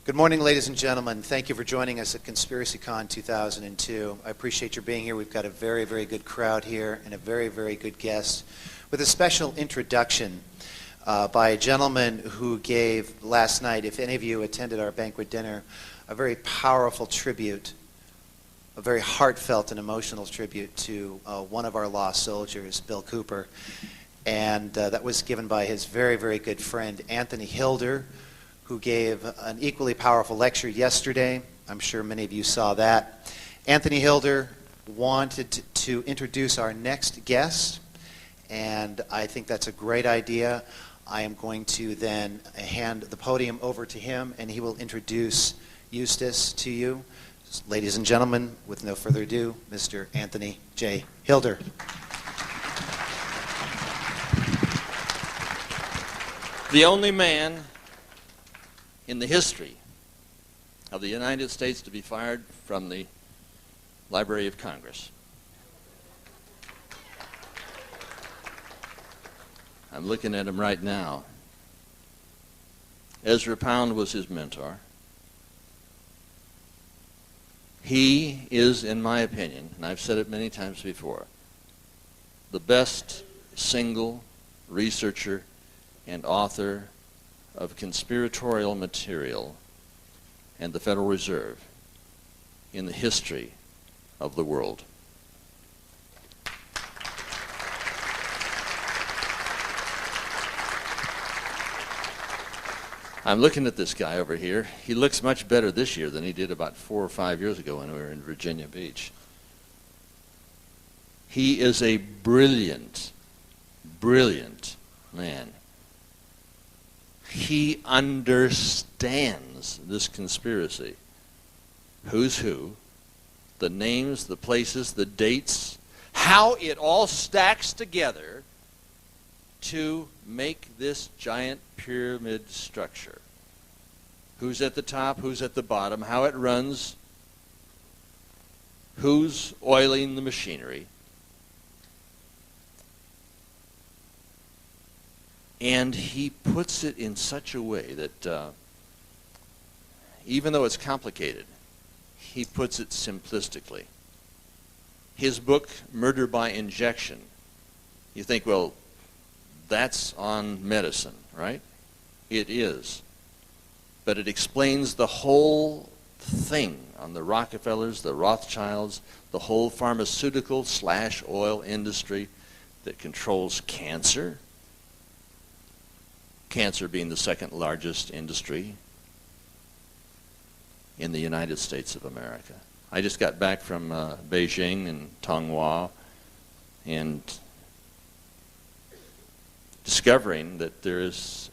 Good morning, ladies and gentlemen. Thank you for joining us at ConspiracyCon 2002. I appreciate your being here. We've got a very, very good crowd here and a very, very good guest with a special introduction by a gentleman who gave last night, if any of you attended our banquet dinner, a very powerful tribute, a very heartfelt and emotional tribute to one of our lost soldiers, Bill Cooper. And that was given by his very, very good friend, Anthony Hilder, who gave an equally powerful lecture yesterday. I'm sure many of you saw that. Anthony Hilder wanted to introduce our next guest, and I think that's a great idea. I am going to then hand the podium over to him, and he will introduce Eustace to you. Ladies and gentlemen, with no further ado, Mr. Anthony J. Hilder. The only man in the history of the United States to be fired from the Library of Congress. I'm looking at him right now. Ezra Pound was his mentor. He is, in my opinion, and I've said it many times before, the best single researcher and author of conspiratorial material and the Federal Reserve in the history of the world. I'm looking at this guy over here. He looks much better this year than he did about 4 or 5 years ago when we were in Virginia Beach. He is a brilliant, brilliant man. He understands this conspiracy. Who's who, the names, the places, the dates, how it all stacks together to make this giant pyramid structure. Who's at the top, who's at the bottom, how it runs, who's oiling the machinery. And he puts it in such a way that even though it's complicated, he puts it simplistically. His book, Murder by Injection, you think, well, that's on medicine, right? It is. But it explains the whole thing on the Rockefellers, the Rothschilds, the whole pharmaceutical/oil industry that controls cancer. Cancer being the second largest industry in the United States of America. I just got back from Beijing and Tonghua and discovering that there is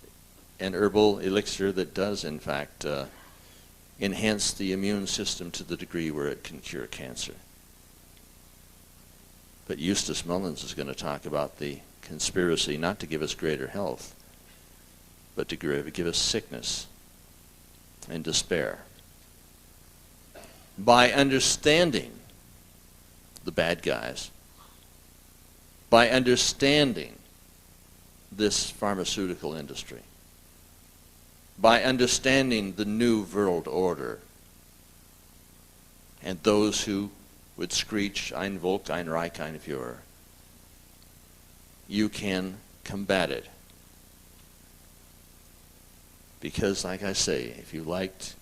an herbal elixir that does, in fact, enhance the immune system to the degree where it can cure cancer. But Eustace Mullins is going to talk about the conspiracy not to give us greater health, but to give us sickness and despair. By understanding the bad guys, by understanding this pharmaceutical industry, by understanding the new world order, and those who would screech, Ein Volk, ein Reich, ein Führer, you can combat it. Because, like I say, if you liked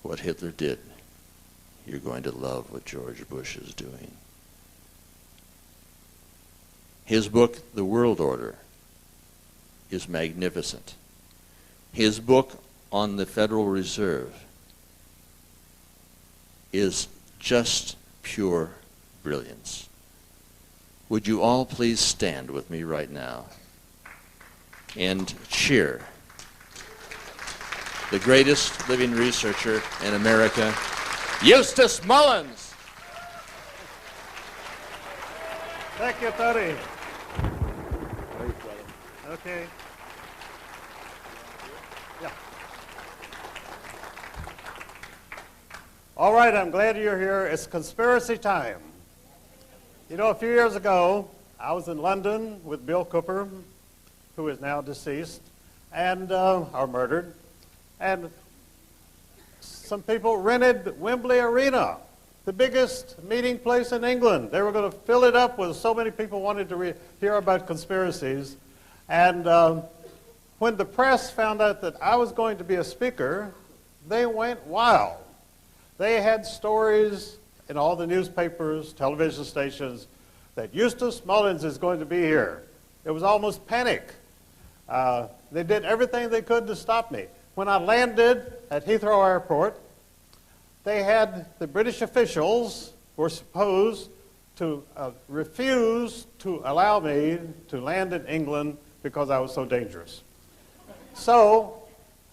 what Hitler did, you're going to love what George Bush is doing. His book, The World Order, is magnificent. His book on the Federal Reserve is just pure brilliance. Would you all please stand with me right now and cheer the greatest living researcher in America, Eustace Mullins. Thank you, Tony. Okay. Yeah. All right, I'm glad you're here. It's conspiracy time. You know, a few years ago, I was in London with Bill Cooper, who is now deceased, and or murdered. And some people rented Wembley Arena, the biggest meeting place in England. They were going to fill it up with so many people wanted to hear about conspiracies. And when the press found out that I was going to be a speaker, they went wild. They had stories in all the newspapers, television stations, that Eustace Mullins is going to be here. It was almost panic. They did everything they could to stop me. When I landed at Heathrow Airport, they had the British officials were supposed to refuse to allow me to land in England because I was so dangerous. So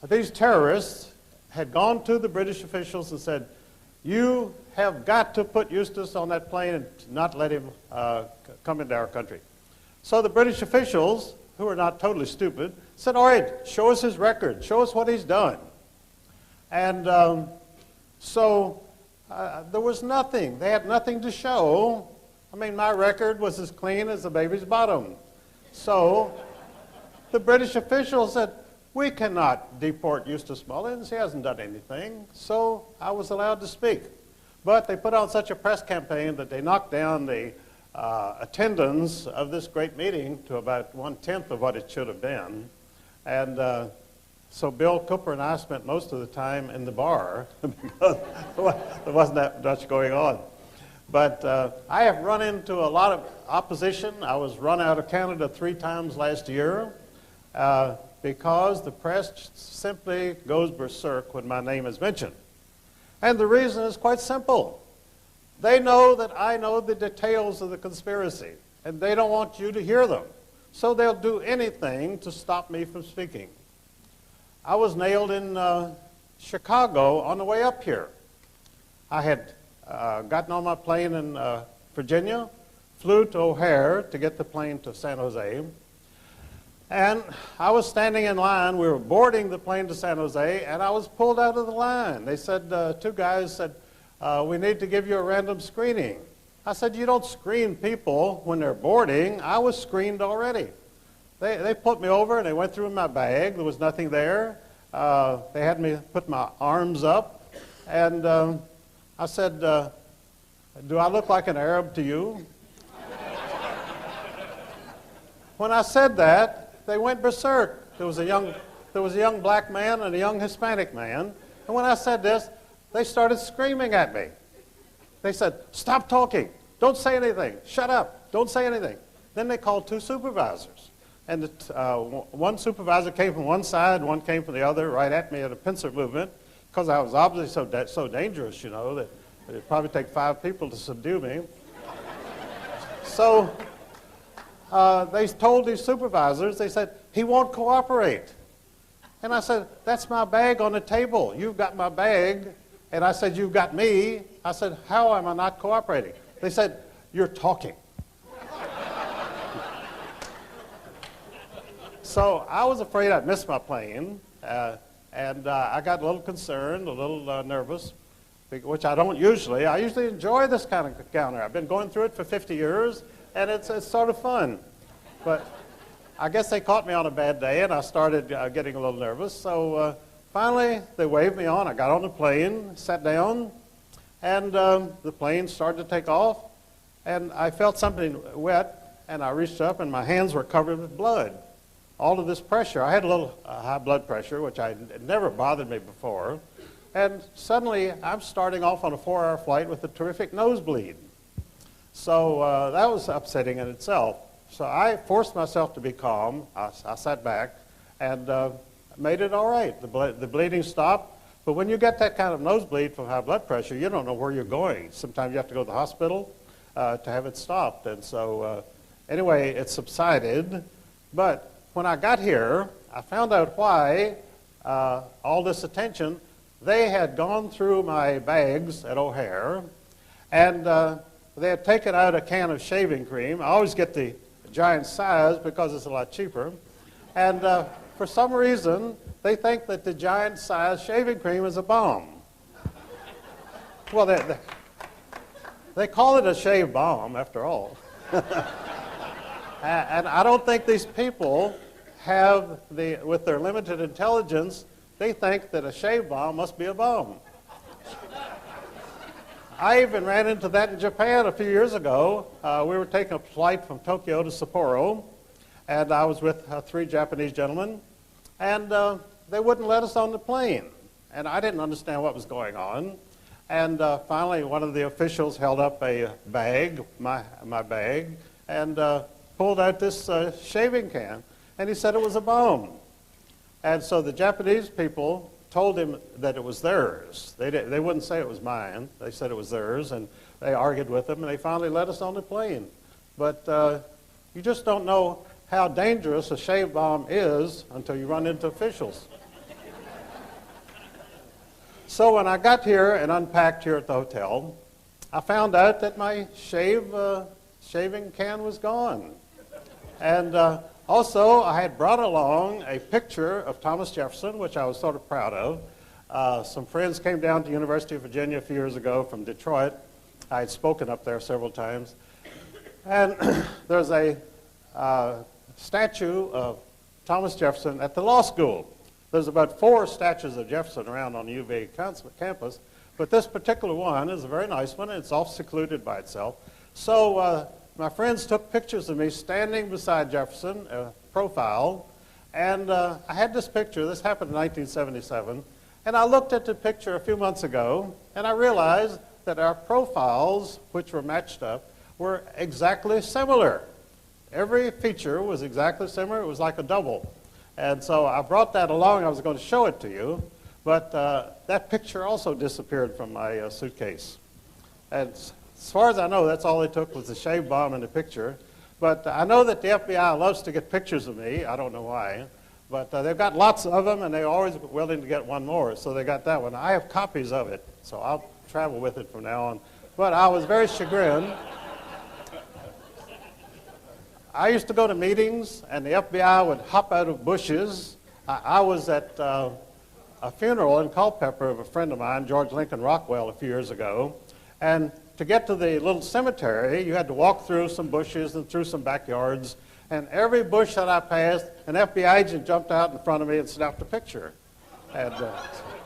these terrorists had gone to the British officials and said, you have got to put Eustace on that plane and not let him come into our country. So the British officials, who are not totally stupid, said, all right, show us his record, show us what he's done. And so there was nothing. They had nothing to show. I mean, my record was as clean as a baby's bottom. So the British officials said, we cannot deport Eustace Mullins. He hasn't done anything. So I was allowed to speak. But they put on such a press campaign that they knocked down the attendance of this great meeting to about 1/10 of what it should have been. And so Bill Cooper and I spent most of the time in the bar because there wasn't that much going on. But I have run into a lot of opposition. I was run out of Canada 3 times last year because the press simply goes berserk when my name is mentioned. And the reason is quite simple. They know that I know the details of the conspiracy, and they don't want you to hear them. So they'll do anything to stop me from speaking. I was nailed in Chicago on the way up here. I had gotten on my plane in Virginia, flew to O'Hare to get the plane to San Jose, and I was standing in line. We were boarding the plane to San Jose, and I was pulled out of the line. They said, 2 guys said, we need to give you a random screening. I said, you don't screen people when they're boarding. I was screened already. They put me over, and they went through my bag. There was nothing there. They had me put my arms up, and I said, do I look like an Arab to you? When I said that, they went berserk. There was a young black man and a young Hispanic man, and when I said this, they started screaming at me. They said, stop talking. Don't say anything. Shut up. Don't say anything. Then they called 2 supervisors. And one supervisor came from one side, one came from the other, right at me at a pincer movement, because I was obviously so dangerous, you know, that it'd probably take 5 people to subdue me. So they told these supervisors, they said, he won't cooperate. And I said, that's my bag on the table. You've got my bag. And I said, you've got me. I said, how am I not cooperating? They said, you're talking. So I was afraid I'd miss my plane, and I got a little concerned, a little nervous, which I don't usually. I usually enjoy this kind of encounter. I've been going through it for 50 years, and it's sort of fun. But I guess they caught me on a bad day, and I started getting a little nervous. So finally, they waved me on. I got on the plane, sat down, and the plane started to take off, and I felt something wet, and I reached up, and my hands were covered with blood. All of this pressure. I had a little high blood pressure, which it never bothered me before, and suddenly I'm starting off on a 4-hour flight with a terrific nosebleed. So that was upsetting in itself. So I forced myself to be calm. I sat back and made it all right. The bleeding stopped. But when you get that kind of nosebleed from high blood pressure, you don't know where you're going. Sometimes you have to go to the hospital to have it stopped. And so anyway, it subsided. But when I got here, I found out why all this attention. They had gone through my bags at O'Hare, and they had taken out a can of shaving cream. I always get the giant size because it's a lot cheaper. And for some reason, they think that the giant size shaving cream is a bomb. Well, they call it a shave bomb, after all. And I don't think these people have with their limited intelligence, they think that a shave bomb must be a bomb. I even ran into that in Japan a few years ago. We were taking a flight from Tokyo to Sapporo, and I was with 3 Japanese gentlemen, and they wouldn't let us on the plane. And I didn't understand what was going on. And finally, one of the officials held up a bag, my bag, and pulled out this shaving can, and he said it was a bomb. And so the Japanese people told him that it was theirs. They wouldn't say it was mine. They said it was theirs, and they argued with him, and they finally let us on the plane. But you just don't know how dangerous a shave bomb is until you run into officials. So when I got here and unpacked here at the hotel, I found out that my shaving can was gone. And also, I had brought along a picture of Thomas Jefferson, which I was sort of proud of. Some friends came down to the University of Virginia a few years ago from Detroit. I had spoken up there several times. And there's a statue of Thomas Jefferson at the law school. There's about 4 statues of Jefferson around on the UVA campus, but this particular one is a very nice one, and it's off secluded by itself. So my friends took pictures of me standing beside Jefferson, profile, and I had this picture. This happened in 1977, and I looked at the picture a few months ago, and I realized that our profiles, which were matched up, were exactly similar. Every feature was exactly similar. It was like a double. And so I brought that along. I was going to show it to you, but that picture also disappeared from my suitcase. And as far as I know, that's all they took was the shave bomb and the picture. But I know that the FBI loves to get pictures of me. I don't know why. But they've got lots of them, and they're always willing to get one more. So they got that one. I have copies of it, so I'll travel with it from now on. But I was very chagrined. I used to go to meetings, and the FBI would hop out of bushes. I was at a funeral in Culpeper of a friend of mine, George Lincoln Rockwell, a few years ago. And to get to the little cemetery, you had to walk through some bushes and through some backyards. And every bush that I passed, an FBI agent jumped out in front of me and snapped a picture. And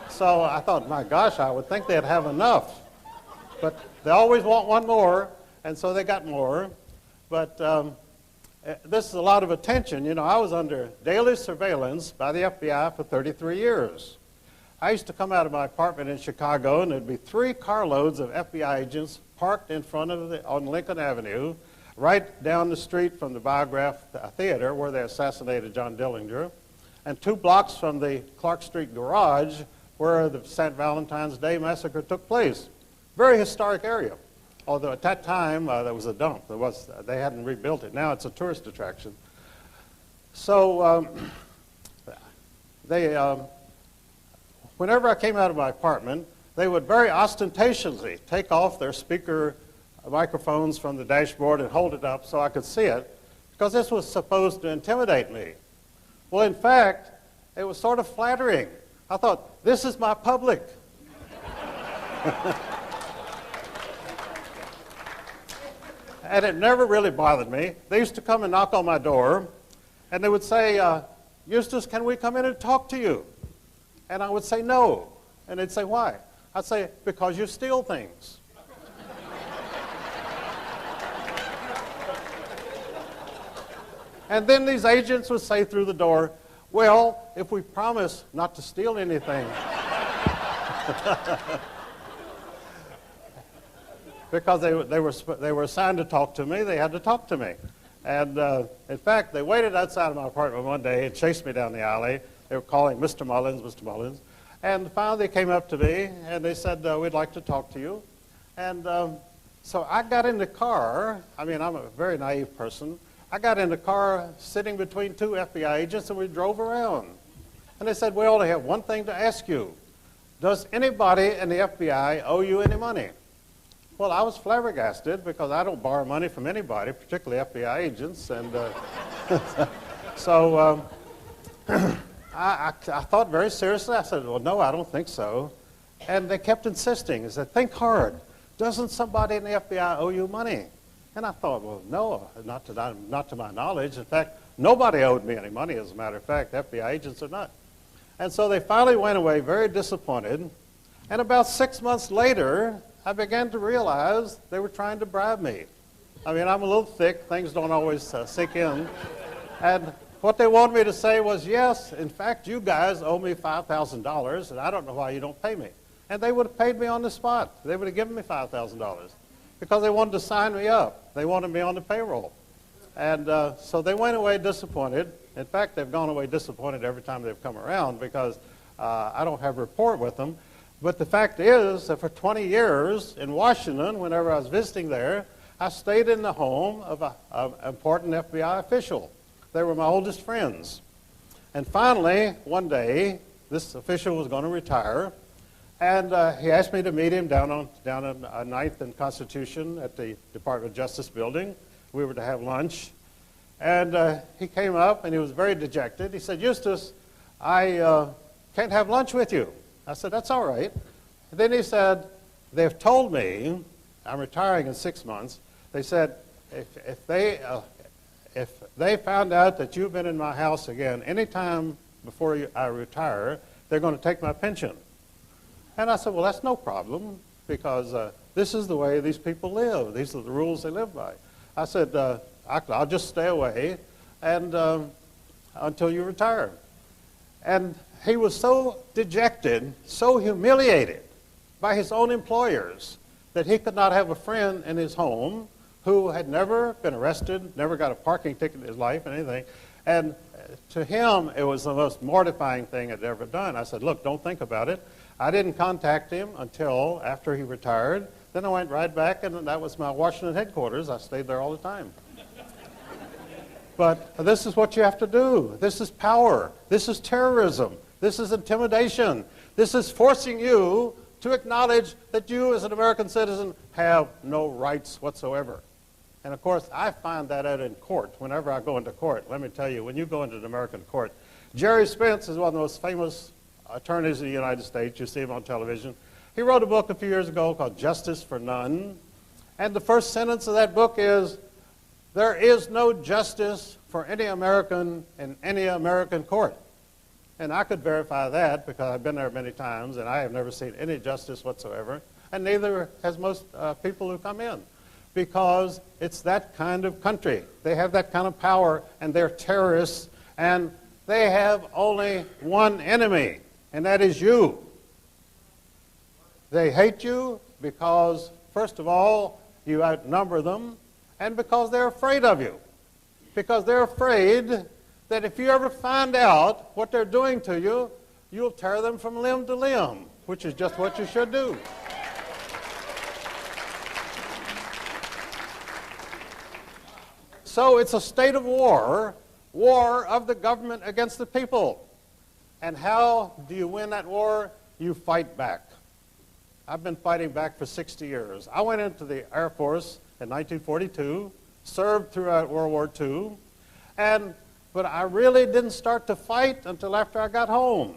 so I thought, my gosh, I would think they'd have enough. But they always want one more, and so they got more. But this is a lot of attention. You know, I was under daily surveillance by the FBI for 33 years. I used to come out of my apartment in Chicago, and there'd be 3 carloads of FBI agents parked in front of on Lincoln Avenue, right down the street from the Biograph Theater where they assassinated John Dillinger, and 2 blocks from the Clark Street garage where the St. Valentine's Day massacre took place. Very historic area. Although at that time, there was a dump. They hadn't rebuilt it. Now it's a tourist attraction. So whenever I came out of my apartment, they would very ostentatiously take off their speaker microphones from the dashboard and hold it up so I could see it, because this was supposed to intimidate me. Well, in fact, it was sort of flattering. I thought, this is my public. And it never really bothered me. They used to come and knock on my door, and they would say, Eustace, can we come in and talk to you? And I would say no. And they'd say, why? I'd say, because you steal things. And then these agents would say through the door, well, if we promise not to steal anything. Because they were assigned to talk to me, they had to talk to me. And in fact, they waited outside of my apartment one day and chased me down the alley. They were calling Mr. Mullins, Mr. Mullins. And finally they came up to me and they said, we'd like to talk to you. And so I got in the car. I mean, I'm a very naive person. I got in the car sitting between 2 FBI agents, and we drove around. And they said, we only have one thing to ask you. Does anybody in the FBI owe you any money? Well, I was flabbergasted because I don't borrow money from anybody, particularly FBI agents. And so I thought very seriously. I said, well, no, I don't think so. And they kept insisting. They said, think hard. Doesn't somebody in the FBI owe you money? And I thought, well, no, not to my knowledge. In fact, nobody owed me any money, as a matter of fact. FBI agents are not. And so they finally went away very disappointed. And about 6 months later, I began to realize they were trying to bribe me. I mean, I'm a little thick. Things don't always sink in. And what they wanted me to say was, yes, in fact, you guys owe me $5,000, and I don't know why you don't pay me. And they would have paid me on the spot. They would have given me $5,000 because they wanted to sign me up. They wanted me on the payroll. And so they went away disappointed. In fact, they've gone away disappointed every time they've come around because I don't have rapport with them. But the fact is that for 20 years in Washington, whenever I was visiting there, I stayed in the home of an important FBI official. They were my oldest friends. And finally, one day, this official was going to retire, and he asked me to meet him down on 9th and Constitution at the Department of Justice building. We were to have lunch. And he came up, and he was very dejected. He said, Eustace, I can't have lunch with you. I said, that's all right. And then he said, they've told me, I'm retiring in 6 months, they said, if they found out that you've been in my house again any time before I retire, they're going to take my pension. And I said, well, that's no problem, because this is the way these people live. These are the rules they live by. I said, I'll just stay away and until you retire. And he was so dejected, so humiliated by his own employers that he could not have a friend in his home who had never been arrested, never got a parking ticket in his life and anything. And to him, it was the most mortifying thing I'd ever done. I said, look, don't think about it. I didn't contact him until after he retired. Then I went right back, and that was my Washington headquarters. I stayed there all the time. But this is what you have to do. This is power. This is terrorism. This is intimidation. This is forcing you to acknowledge that you as an American citizen have no rights whatsoever. And of course, I find that out in court. Whenever I go into court, let me tell you, when you go into an American court, Jerry Spence is one of the most famous attorneys in the United States. You see him on television. He wrote a book a few years ago called Justice for None. And the first sentence of that book is, there is no justice for any American in any American court. And I could verify that because I've been there many times, and I have never seen any justice whatsoever, and neither has most people who come in, because it's that kind of country. They have that kind of power, and they're terrorists, and they have only one enemy, and that is you. They hate you because, first of all, you outnumber them, and because they're afraid of you. Because they're afraid that if you ever find out what they're doing to you, you'll tear them from limb to limb, which is just what you should do. So it's a state of war, war of the government against the people. And how do you win that war? You fight back. I've been fighting back for 60 years. I went into the Air Force in 1942, served throughout World War II, but I really didn't start to fight until after I got home.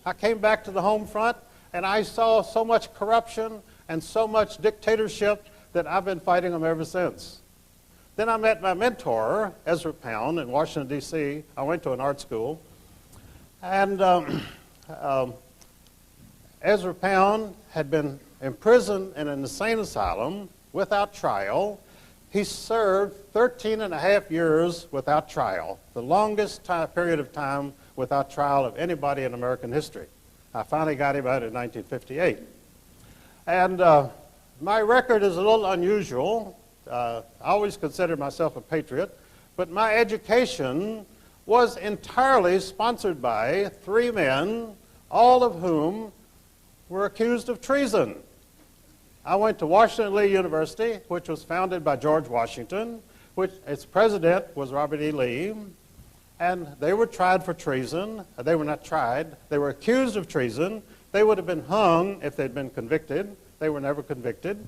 I came back to the home front, and I saw so much corruption and so much dictatorship that I've been fighting them ever since. Then I met my mentor, Ezra Pound, in Washington, D.C. I went to an art school. And Ezra Pound had been imprisoned in an insane asylum without trial. He served 13 and a half years without trial, the longest period of time without trial of anybody in American history. I finally got him out in 1958. And my record is a little unusual. I always considered myself a patriot, but my education was entirely sponsored by three men, all of whom were accused of treason. I went to Washington Lee University, which was founded by George Washington, which its president was Robert E. Lee, and they were tried for treason. They were not tried. They were accused of treason. They would have been hung if they'd been convicted. They were never convicted.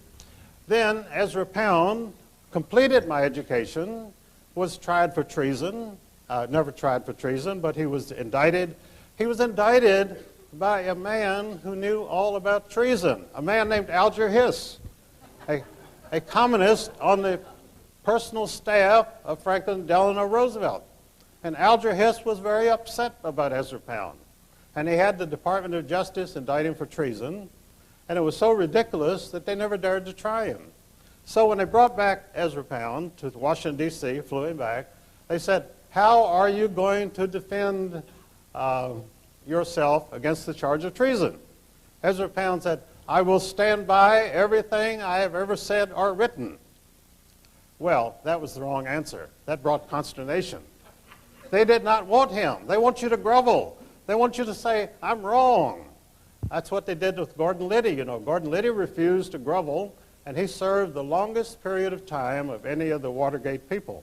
Then Ezra Pound completed my education, was tried for treason, never tried for treason, but he was indicted. He was indicted by a man who knew all about treason, a man named Alger Hiss, a communist on the personal staff of Franklin Delano Roosevelt. And Alger Hiss was very upset about Ezra Pound. and he had the Department of Justice indict him for treason, and it was so ridiculous that they never dared to try him. So when they brought back Ezra Pound to Washington, D.C., flew him back, they said, how are you going to defend yourself against the charge of treason? Ezra Pound said, I will stand by everything I have ever said or written. Well, that was the wrong answer. That brought consternation. They did not want him. They want you to grovel. They want you to say, I'm wrong. That's what they did with Gordon Liddy. You know, Gordon Liddy refused to grovel, and he served the longest period of time of any of the Watergate people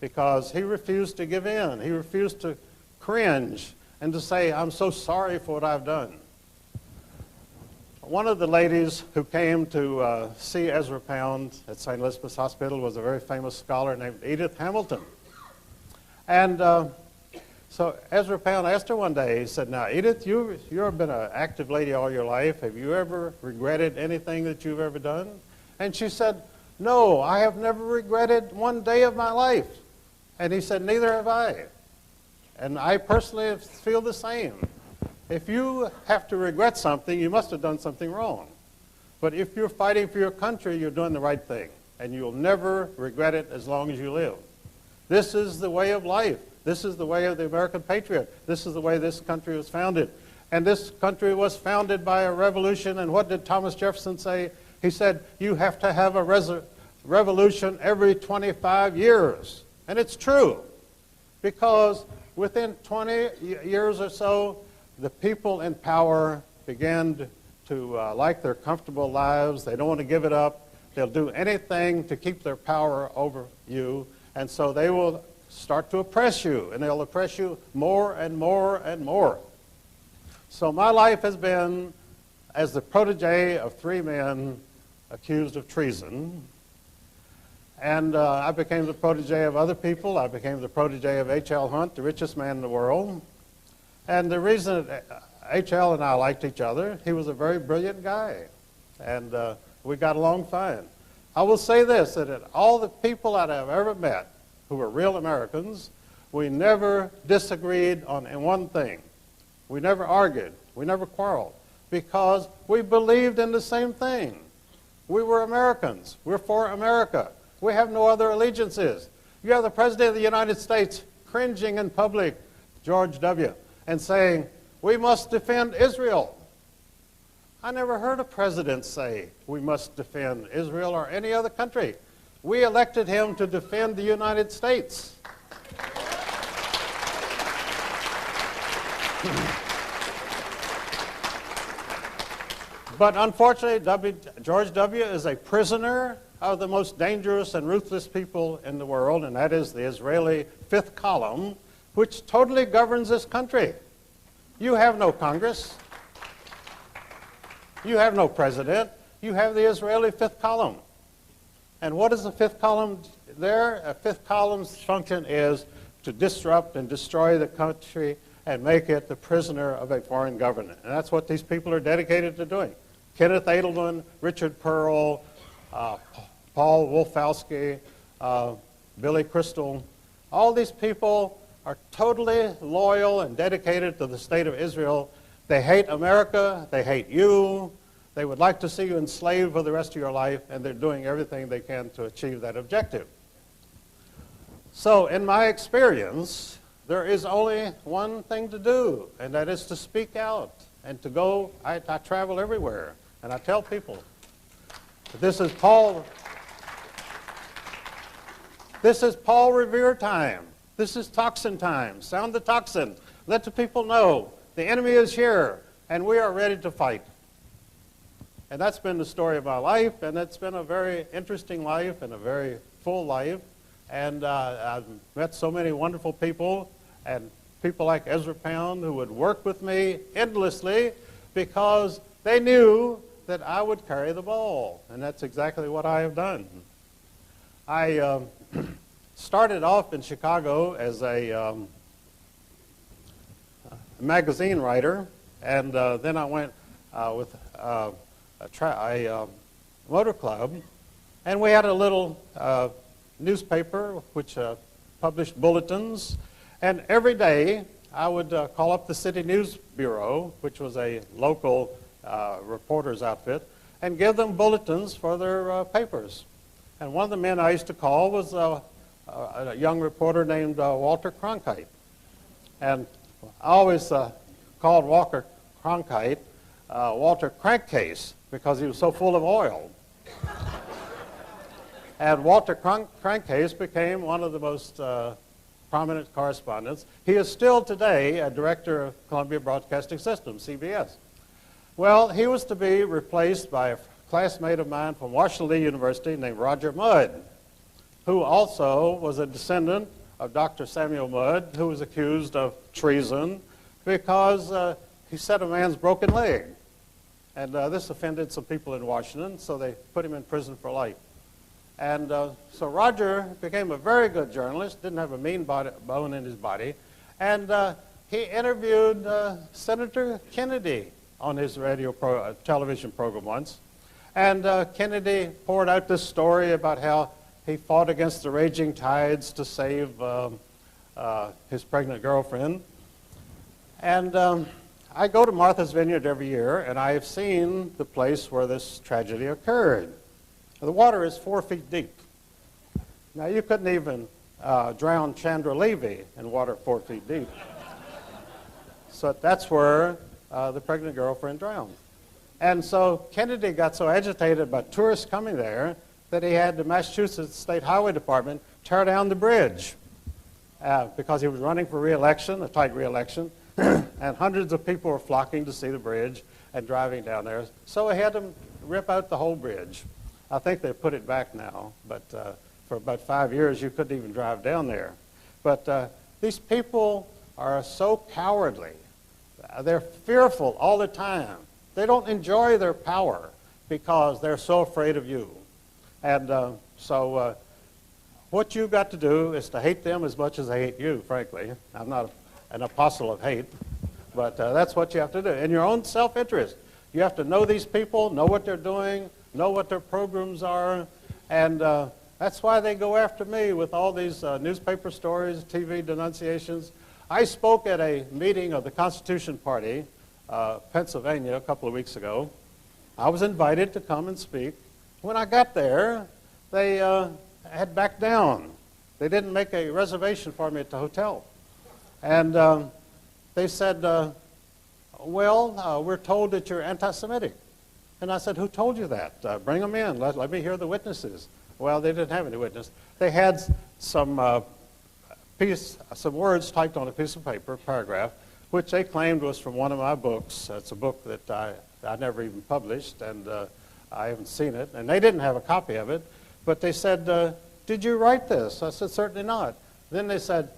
because he refused to give in. He refused to cringe and to say, I'm so sorry for what I've done. One of the ladies who came to see Ezra Pound at St. Elizabeth's Hospital was a very famous scholar named Edith Hamilton. And so Ezra Pound asked her one day, he said, now, Edith, you've been an active lady all your life. Have you ever regretted anything that you've ever done? And she said, no, I have never regretted one day of my life. And he said, neither have I. And I personally feel the same. If you have to regret something, you must have done something wrong. But if you're fighting for your country, you're doing the right thing. And you'll never regret it as long as you live. This is the way of life. This is the way of the American patriot. This is the way this country was founded. And this country was founded by a revolution. And what did Thomas Jefferson say? He said, you have to have a revolution every 25 years. And it's true. Because within 20 years or so, the people in power began to like their comfortable lives. They don't want to give it up. They'll do anything to keep their power over you. And so they will start to oppress you, and they'll oppress you more and more and more. So my life has been as the protege of 3 men accused of treason. And I became the protege of other people. I became the protege of H.L. Hunt, the richest man in the world. And the reason H.L. and I liked each other, he was a very brilliant guy. And we got along fine. I will say this, that all the people that I've ever met who were real Americans, we never disagreed on one thing. We never argued. We never quarreled. Because we believed in the same thing. We were Americans. We're for America. We have no other allegiances. You have the President of the United States cringing in public, George W., and saying, we must defend Israel. I never heard a president say we must defend Israel or any other country. We elected him to defend the United States. But unfortunately, George W. is a prisoner of the most dangerous and ruthless people in the world, and that is the Israeli fifth column, which totally governs this country. You have no Congress. You have no president. You have the Israeli fifth column. And what is the fifth column there? A fifth column's function is to disrupt and destroy the country and make it the prisoner of a foreign government. And that's what these people are dedicated to doing. Kenneth Edelman, Richard Pearl, Paul Wolfowski, Billy Crystal, all these people are totally loyal and dedicated to the state of Israel. They hate America. They hate you. They would like to see you enslaved for the rest of your life, and they're doing everything they can to achieve that objective. So in my experience, there is only one thing to do, and that is to speak out and to go. I travel everywhere, and I tell people, this is Paul Revere time. This is toxin time. Sound the toxin. Let the people know the enemy is here, and we are ready to fight. And that's been the story of my life, and it's been a very interesting life and a very full life. And I've met so many wonderful people, and people like Ezra Pound who would work with me endlessly because they knew that I would carry the ball. And that's exactly what I have done. I started off in Chicago as a magazine writer, and then I went with a motor club, and we had a little newspaper which published bulletins, and every day I would call up the City News Bureau, which was a local reporter's outfit, and give them bulletins for their papers. And one of the men I used to call was a young reporter named Walter Cronkite. And I always called Walter Cronkite Walter Crankcase because he was so full of oil. And Walter Crankcase became one of the most prominent correspondents. He is still today a director of Columbia Broadcasting System, CBS. Well, he was to be replaced by a classmate of mine from Washington Lee University named Roger Mudd, who also was a descendant of Dr. Samuel Mudd, who was accused of treason because he set a man's broken leg. And this offended some people in Washington, so they put him in prison for life. And so Roger became a very good journalist, didn't have a mean bone in his body, and he interviewed Senator Kennedy on his television program once. And Kennedy poured out this story about how he fought against the raging tides to save his pregnant girlfriend. And I go to Martha's Vineyard every year, and I have seen the place where this tragedy occurred. The water is 4 feet deep. Now, you couldn't even drown Chandra Levy in water 4 feet deep. So that's where the pregnant girlfriend drowned. And so Kennedy got so agitated about tourists coming there that he had the Massachusetts State Highway Department tear down the bridge because he was running for re-election, a tight re-election, and hundreds of people were flocking to see the bridge and driving down there. So he had to rip out the whole bridge. I think they put it back now, but for about 5 years you couldn't even drive down there. But these people are so cowardly. They're fearful all the time. They don't enjoy their power because they're so afraid of you. And so what you've got to do is to hate them as much as they hate you, frankly. I'm not an apostle of hate, but that's what you have to do. In your own self-interest, you have to know these people, know what they're doing, know what their programs are, and that's why they go after me with all these newspaper stories, TV denunciations. I spoke at a meeting of the Constitution Party, Pennsylvania, a couple of weeks ago. I was invited to come and speak. When I got there, they had backed down. They didn't make a reservation for me at the hotel. And they said, well, we're told that you're anti-Semitic. And I said, who told you that? Bring them in. Let me hear the witnesses. Well, they didn't have any witness. They had some words typed on a piece of paper, paragraph, which they claimed was from one of my books. It's a book that I never even published, and I haven't seen it. And they didn't have a copy of it. But they said, did you write this? I said, certainly not. Then they said,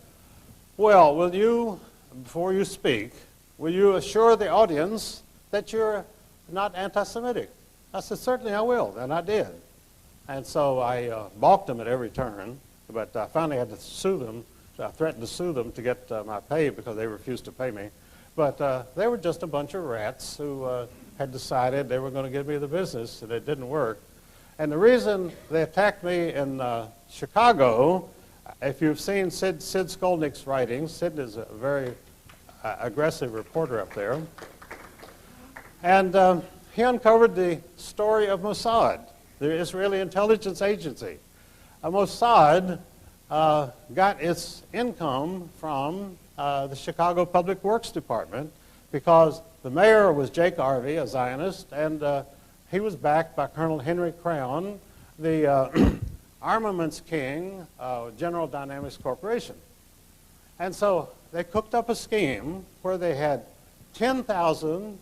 well, will you, before you speak, will you assure the audience that you're not anti-Semitic? I said, certainly I will, and I did. And so I balked them at every turn, but I finally had to sue them. I threatened to sue them to get my pay because they refused to pay me. But they were just a bunch of rats who had decided they were going to give me the business, and it didn't work. And the reason they attacked me in Chicago, if you've seen Sid Skolnick's writings, Sid is a very aggressive reporter up there. And he uncovered the story of Mossad, the Israeli intelligence agency. Mossad got its income from the Chicago Public Works Department because the mayor was Jake Arvey, a Zionist, and he was backed by Colonel Henry Crown, the armaments king of General Dynamics Corporation. And so they cooked up a scheme where they had 10,000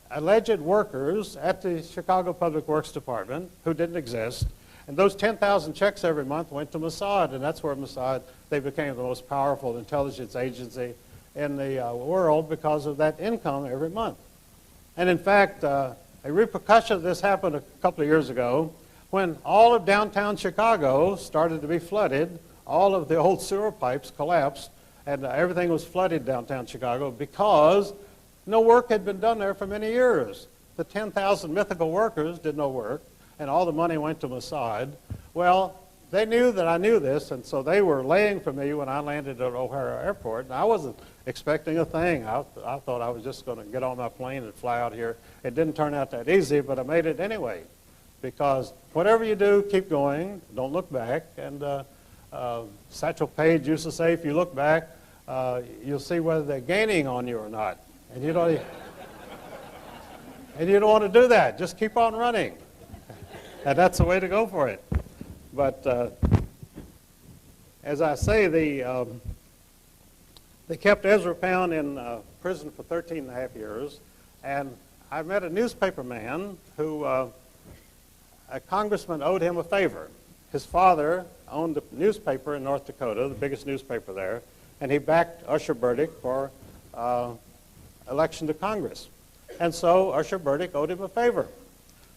alleged workers at the Chicago Public Works Department who didn't exist, and those 10,000 checks every month went to Mossad, and that's where Mossad, they became the most powerful intelligence agency in the world because of that income every month. And in fact, a repercussion of this happened a couple of years ago when all of downtown Chicago started to be flooded. All of the old sewer pipes collapsed, and everything was flooded downtown Chicago because no work had been done there for many years. The 10,000 mythical workers did no work, and all the money went to Mossad. Well, they knew that I knew this, and so they were laying for me when I landed at O'Hare Airport. And I wasn't expecting a thing. I thought I was just going to get on my plane and fly out here. It didn't turn out that easy, but I made it anyway. Because whatever you do, keep going. Don't look back. And Satchel Paige used to say, if you look back, you'll see whether they're gaining on you or not. And you don't want to do that. Just keep on running. And that's the way to go for it. But as I say, they kept Ezra Pound in prison for 13 and a half years. And I met a newspaper man who, a congressman owed him a favor. His father owned a newspaper in North Dakota, the biggest newspaper there, and he backed Usher Burdick for election to Congress. And so Usher Burdick owed him a favor.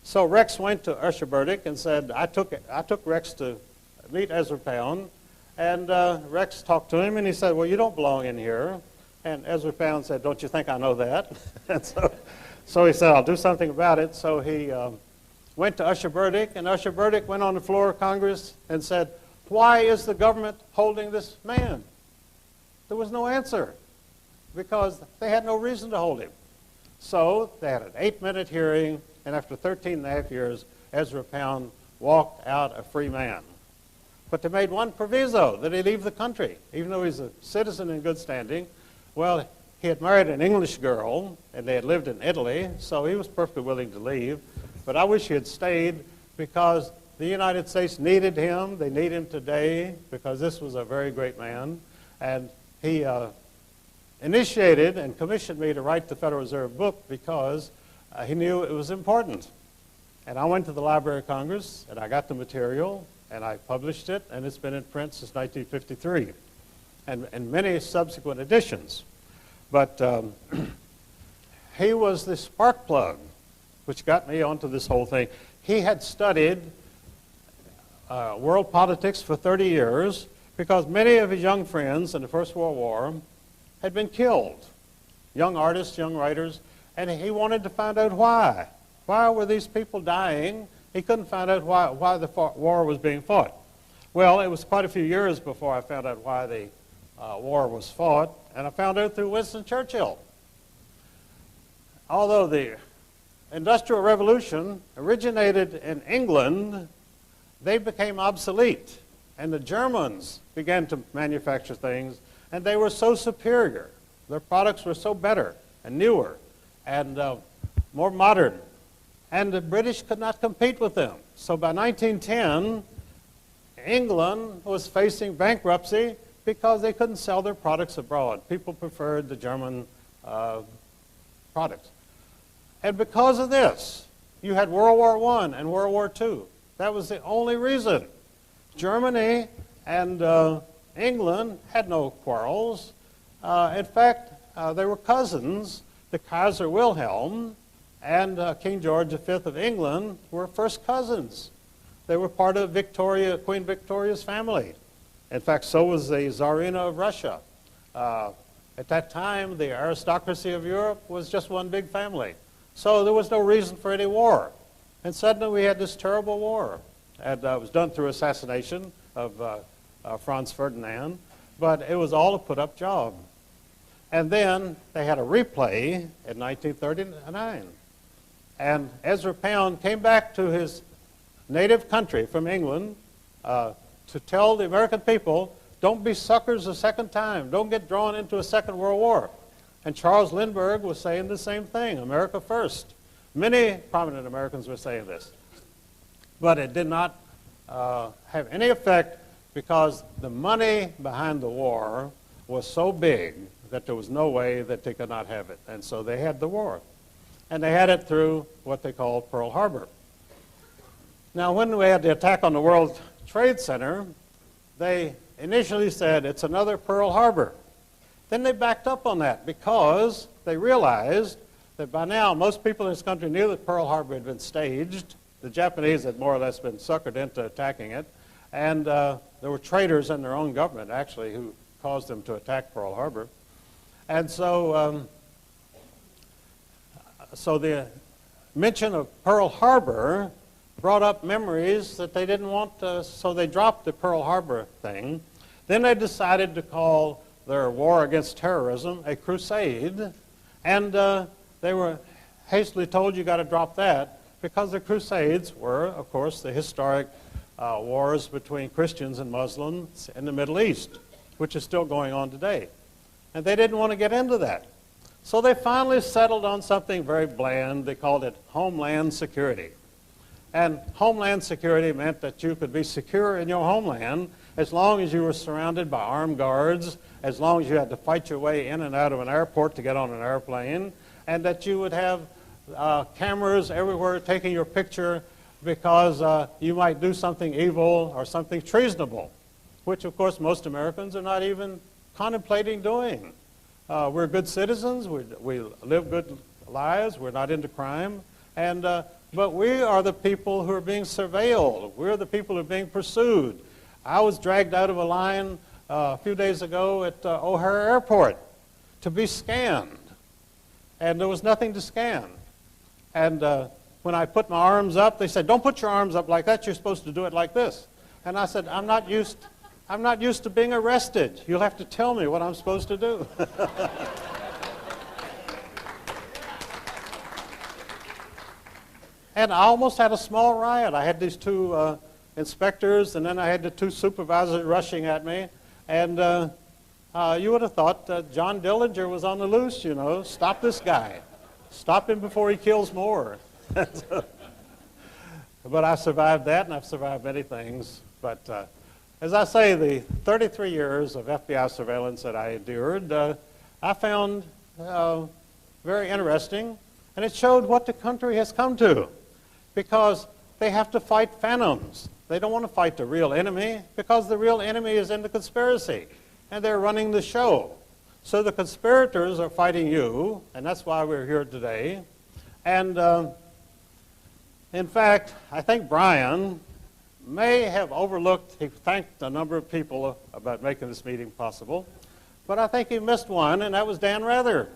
So Rex went to Usher Burdick and said, I took Rex to meet Ezra Pound, and Rex talked to him, and he said, well, you don't belong in here. And Ezra Pound said, don't you think I know that? And so he said, I'll do something about it. So he went to Usher Burdick, and Usher Burdick went on the floor of Congress and said, why is the government holding this man? There was no answer, because they had no reason to hold him. So they had an 8-minute hearing, and after 13 and a half years, Ezra Pound walked out a free man. But they made one proviso, that he leave the country, even though he's a citizen in good standing. Well, he had married an English girl, and they had lived in Italy, so he was perfectly willing to leave. But I wish he had stayed, because the United States needed him. They need him today, because this was a very great man. And he initiated and commissioned me to write the Federal Reserve book because he knew it was important. And I went to the Library of Congress, and I got the material, and I published it, and it's been in print since 1953, and many subsequent editions. But he was the spark plug, which got me onto this whole thing. He had studied world politics for 30 years because many of his young friends in the First World War had been killed, young artists, young writers, and he wanted to find out why. Why were these people dying? He couldn't find out why the war was being fought. Well, it was quite a few years before I found out why the war was fought, and I found out through Winston Churchill. Although the Industrial Revolution originated in England, they became obsolete, and the Germans began to manufacture things, and they were so superior. Their products were so better and newer and more modern, and the British could not compete with them. So by 1910, England was facing bankruptcy because they couldn't sell their products abroad. People preferred the German products. And because of this, you had World War I and World War II. That was the only reason. Germany and England had no quarrels. In fact, they were cousins. The Kaiser Wilhelm and King George V of England were first cousins. They were part of Queen Victoria's family. In fact, so was the Tsarina of Russia. At that time, the aristocracy of Europe was just one big family. So there was no reason for any war. And suddenly we had this terrible war. And it was done through assassination of Franz Ferdinand, but it was all a put-up job. And then they had a replay in 1939. And Ezra Pound came back to his native country from England to tell the American people, don't be suckers a second time. Don't get drawn into a Second World War. And Charles Lindbergh was saying the same thing, America first. Many prominent Americans were saying this. But it did not have any effect because the money behind the war was so big that there was no way that they could not have it. And so they had the war. And they had it through what they called Pearl Harbor. Now, when we had the attack on the World Trade Center, they initially said it's another Pearl Harbor. Then they backed up on that because they realized that by now most people in this country knew that Pearl Harbor had been staged. The Japanese had more or less been suckered into attacking it. And there were traitors in their own government, actually, who caused them to attack Pearl Harbor. And so, so the mention of Pearl Harbor brought up memories that they didn't want, so they dropped the Pearl Harbor thing. Then they decided to call their war against terrorism a crusade, and they were hastily told you got to drop that because the Crusades were, of course, the historic wars between Christians and Muslims in the Middle East, which is still going on today. And they didn't want to get into that. So they finally settled on something very bland. They called it Homeland Security. And Homeland Security meant that you could be secure in your homeland as long as you were surrounded by armed guards, as long as you had to fight your way in and out of an airport to get on an airplane, and that you would have cameras everywhere taking your picture because you might do something evil or something treasonable, which, of course, most Americans are not even contemplating doing. We're good citizens. We live good lives. We're not into crime. But we are the people who are being surveilled. We're the people who are being pursued. I was dragged out of a line a few days ago at O'Hare Airport to be scanned. And there was nothing to scan. And when I put my arms up, they said, "Don't put your arms up like that. You're supposed to do it like this." And I said, I'm not used to being arrested. You'll have to tell me what I'm supposed to do. And I almost had a small riot. I had these two inspectors, and then I had the two supervisors rushing at me. And you would have thought John Dillinger was on the loose, you know. Stop this guy. Stop him before he kills more. But I survived that, and I've survived many things. But as I say, the 33 years of FBI surveillance that I endured, I found very interesting, and it showed what the country has come to, because they have to fight phantoms. They don't want to fight the real enemy, because the real enemy is in the conspiracy, and they're running the show. So the conspirators are fighting you, and that's why we're here today. And in fact, I think Brian may have overlooked, he thanked a number of people about making this meeting possible, but I think he missed one, and that was Dan Rather.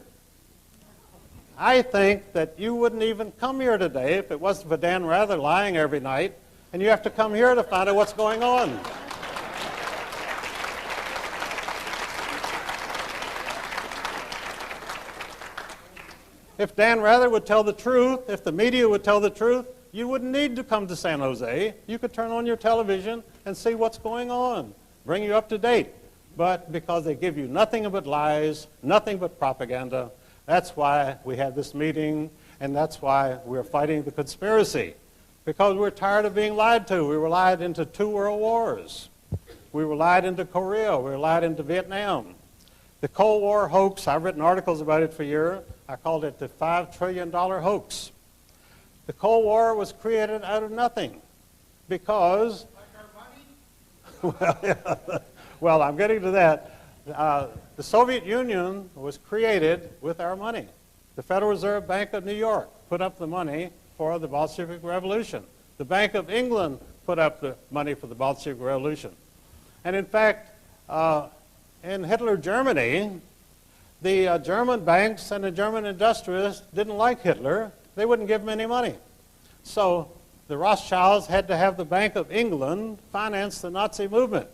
I think that you wouldn't even come here today if it wasn't for Dan Rather lying every night, and you have to come here to find out what's going on. If Dan Rather would tell the truth, if the media would tell the truth, you wouldn't need to come to San Jose. You could turn on your television and see what's going on, bring you up to date. But because they give you nothing but lies, nothing but propaganda, that's why we had this meeting, and that's why we're fighting the conspiracy. Because we're tired of being lied to. We were lied into 2 world wars. We were lied into Korea. We were lied into Vietnam. The Cold War hoax, I've written articles about it for years. I called it the $5 trillion hoax. The Cold War was created out of nothing because... Like our money? Well, I'm getting to that. The Soviet Union was created with our money. The Federal Reserve Bank of New York put up the money for the Bolshevik Revolution. The Bank of England put up the money for the Bolshevik Revolution. And in fact, in Hitler Germany, the German banks and the German industrialists didn't like Hitler. They wouldn't give him any money. So the Rothschilds had to have the Bank of England finance the Nazi movement.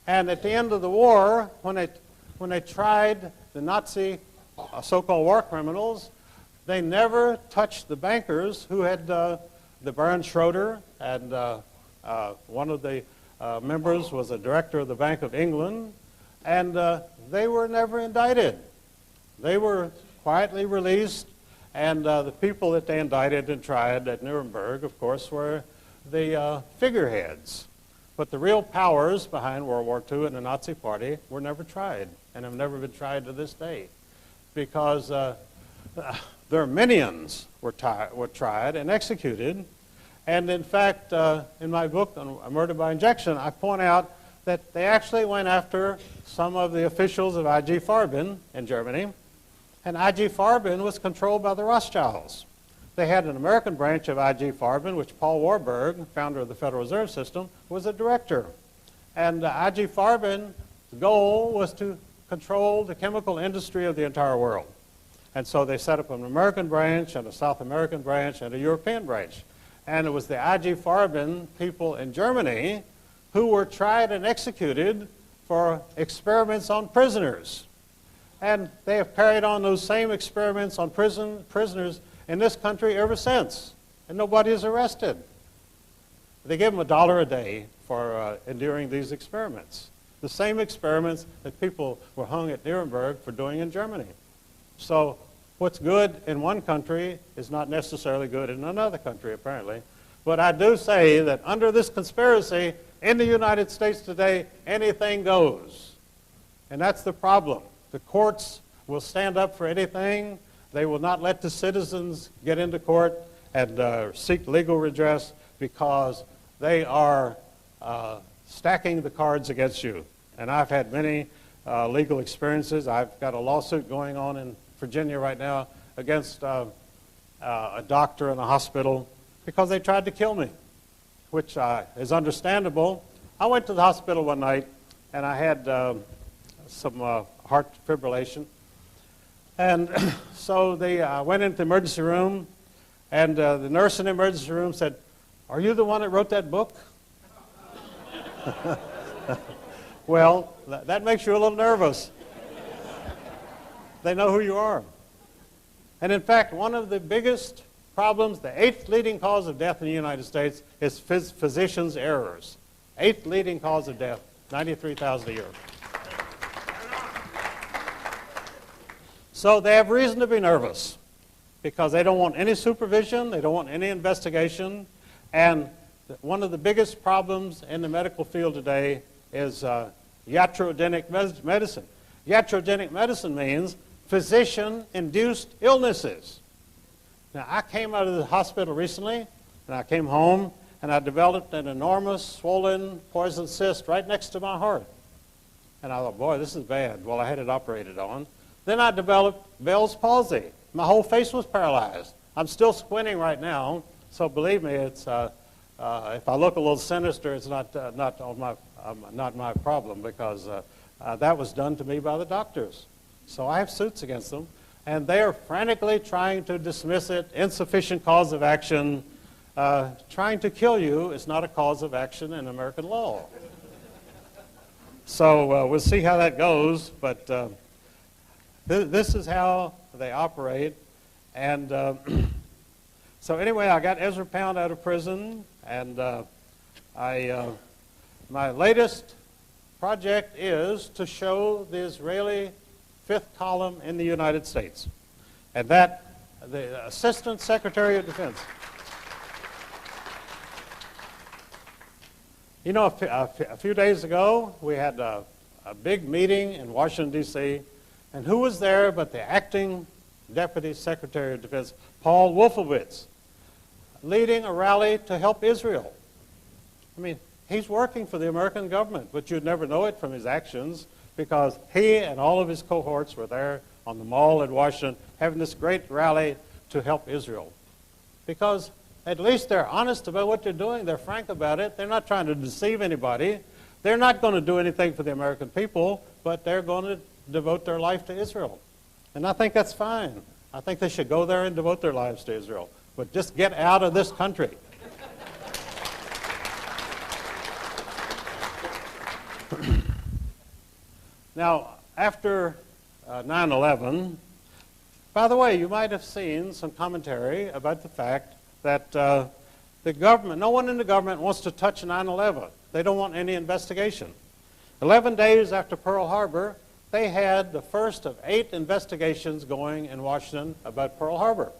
And at the end of the war, when they tried the Nazi so-called war criminals, they never touched the bankers who had the Baron Schroeder, and one of the members was a director of the Bank of England, and they were never indicted. They were quietly released, and the people that they indicted and tried at Nuremberg, of course, were the figureheads. But the real powers behind World War II and the Nazi Party were never tried, and have never been tried to this day, because their minions were tried and executed. And in fact, in my book on Murder by Injection, I point out that they actually went after some of the officials of IG Farben in Germany, and IG Farben was controlled by the Rothschilds. They had an American branch of IG Farben, which Paul Warburg, founder of the Federal Reserve System, was a director. And IG Farben's goal was to control the chemical industry of the entire world. And so they set up an American branch and a South American branch and a European branch. and it was the IG Farben people in Germany who were tried and executed for experiments on prisoners. And they have carried on those same experiments on prisoners in this country ever since, and nobody is arrested. They give them $1 a day for enduring these experiments. The same experiments that people were hung at Nuremberg for doing in Germany. So what's good in one country is not necessarily good in another country, apparently. But I do say that under this conspiracy, in the United States today, anything goes. And that's the problem. The courts will stand up for anything. They will not let the citizens get into court and seek legal redress because they are stacking the cards against you. And I've had many legal experiences. I've got a lawsuit going on in Virginia right now against a doctor in a hospital because they tried to kill me, which is understandable. I went to the hospital one night and I had some heart fibrillation. And so they went into the emergency room, and the nurse in the emergency room said, "Are you the one that wrote that book?" Well, that makes you a little nervous. They know who you are. And in fact, one of the biggest problems, the 8th leading cause of death in the United States is physicians' errors. 8th leading cause of death, 93,000 a year. So they have reason to be nervous because they don't want any supervision, they don't want any investigation, and one of the biggest problems in the medical field today is iatrogenic medicine. Iatrogenic medicine means physician-induced illnesses. Now, I came out of the hospital recently, and I came home, and I developed an enormous swollen poison cyst right next to my heart. And I thought, boy, this is bad. Well, I had it operated on. Then I developed Bell's palsy. My whole face was paralyzed. I'm still squinting right now, so believe me, it's if I look a little sinister, it's not my problem because that was done to me by the doctors. So I have suits against them, and they are frantically trying to dismiss it. Insufficient cause of action. Trying to kill you is not a cause of action in American law. So we'll see how that goes, but this is how they operate. And so anyway, I got Ezra Pound out of prison, and my latest project is to show the Israeli fifth column in the United States. And that, the Assistant Secretary of Defense. You know, a few days ago, we had a big meeting in Washington, D.C., and who was there but the acting Deputy Secretary of Defense, Paul Wolfowitz, leading a rally to help Israel. I mean, he's working for the American government, but you'd never know it from his actions because he and all of his cohorts were there on the Mall in Washington having this great rally to help Israel. Because at least they're honest about what they're doing. They're frank about it. They're not trying to deceive anybody. They're not going to do anything for the American people, but they're going to devote their life to Israel. And I think that's fine. I think they should go there and devote their lives to Israel. But just get out of this country. Now, after 9/11, by the way, you might have seen some commentary about the fact that the government, no one in the government wants to touch 9/11. They don't want any investigation. 11 days after Pearl Harbor, they had the first of 8 investigations going in Washington about Pearl Harbor.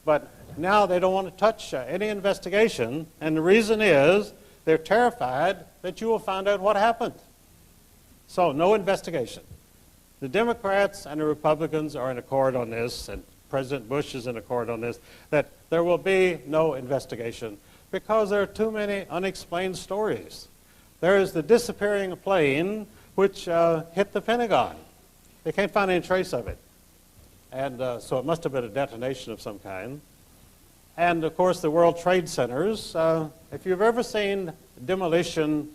But now they don't want to touch any investigation, and the reason is they're terrified that you will find out what happened. So no investigation. The Democrats and the Republicans are in accord on this, and President Bush is in accord on this, that there will be no investigation because there are too many unexplained stories. There is the disappearing plane which hit the Pentagon. They can't find any trace of it. And so it must have been a detonation of some kind. And, of course, the World Trade Centers. If you've ever seen demolition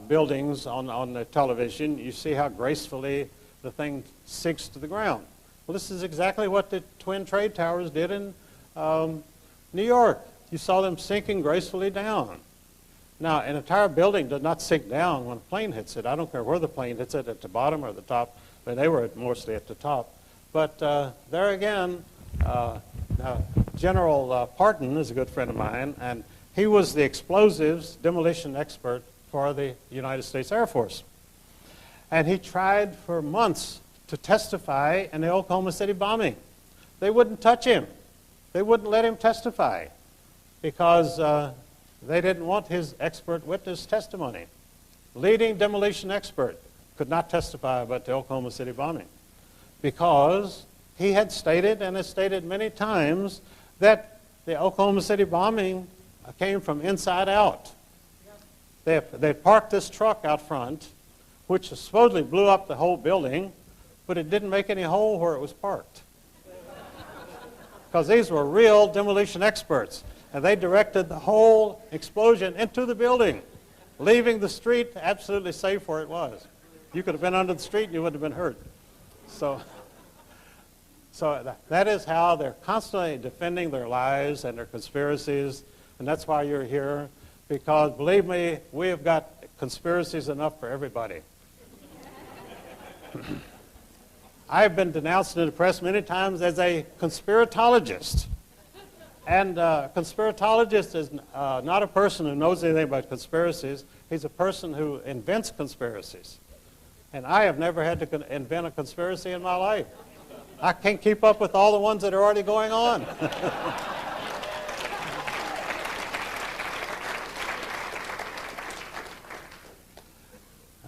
buildings on the television, you see how gracefully the thing sinks to the ground. Well, this is exactly what the Twin Trade Towers did in New York. you saw them sinking gracefully down. Now, an entire building does not sink down when a plane hits it. I don't care where the plane hits it, at the bottom or the top, but they were mostly at the top. But there again, General Parton is a good friend of mine, and he was the explosives demolition expert for the United States Air Force. And he tried for months to testify in the Oklahoma City bombing. They wouldn't touch him. They wouldn't let him testify because they didn't want his expert witness testimony. Leading demolition expert could not testify about the Oklahoma City bombing because he had stated, and has stated many times, that the Oklahoma City bombing came from inside out. They parked this truck out front, which supposedly blew up the whole building, but it didn't make any hole where it was parked. Because these were real demolition experts, and they directed the whole explosion into the building, leaving the street absolutely safe where it was. You could have been under the street and you wouldn't have been hurt. So that is how they're constantly defending their lies and their conspiracies, and that's why you're here, because believe me, we have got conspiracies enough for everybody. I have been denounced in the press many times as a conspiratologist. And a conspiratologist is not a person who knows anything about conspiracies. He's a person who invents conspiracies. And I have never had to invent a conspiracy in my life. I can't keep up with all the ones that are already going on.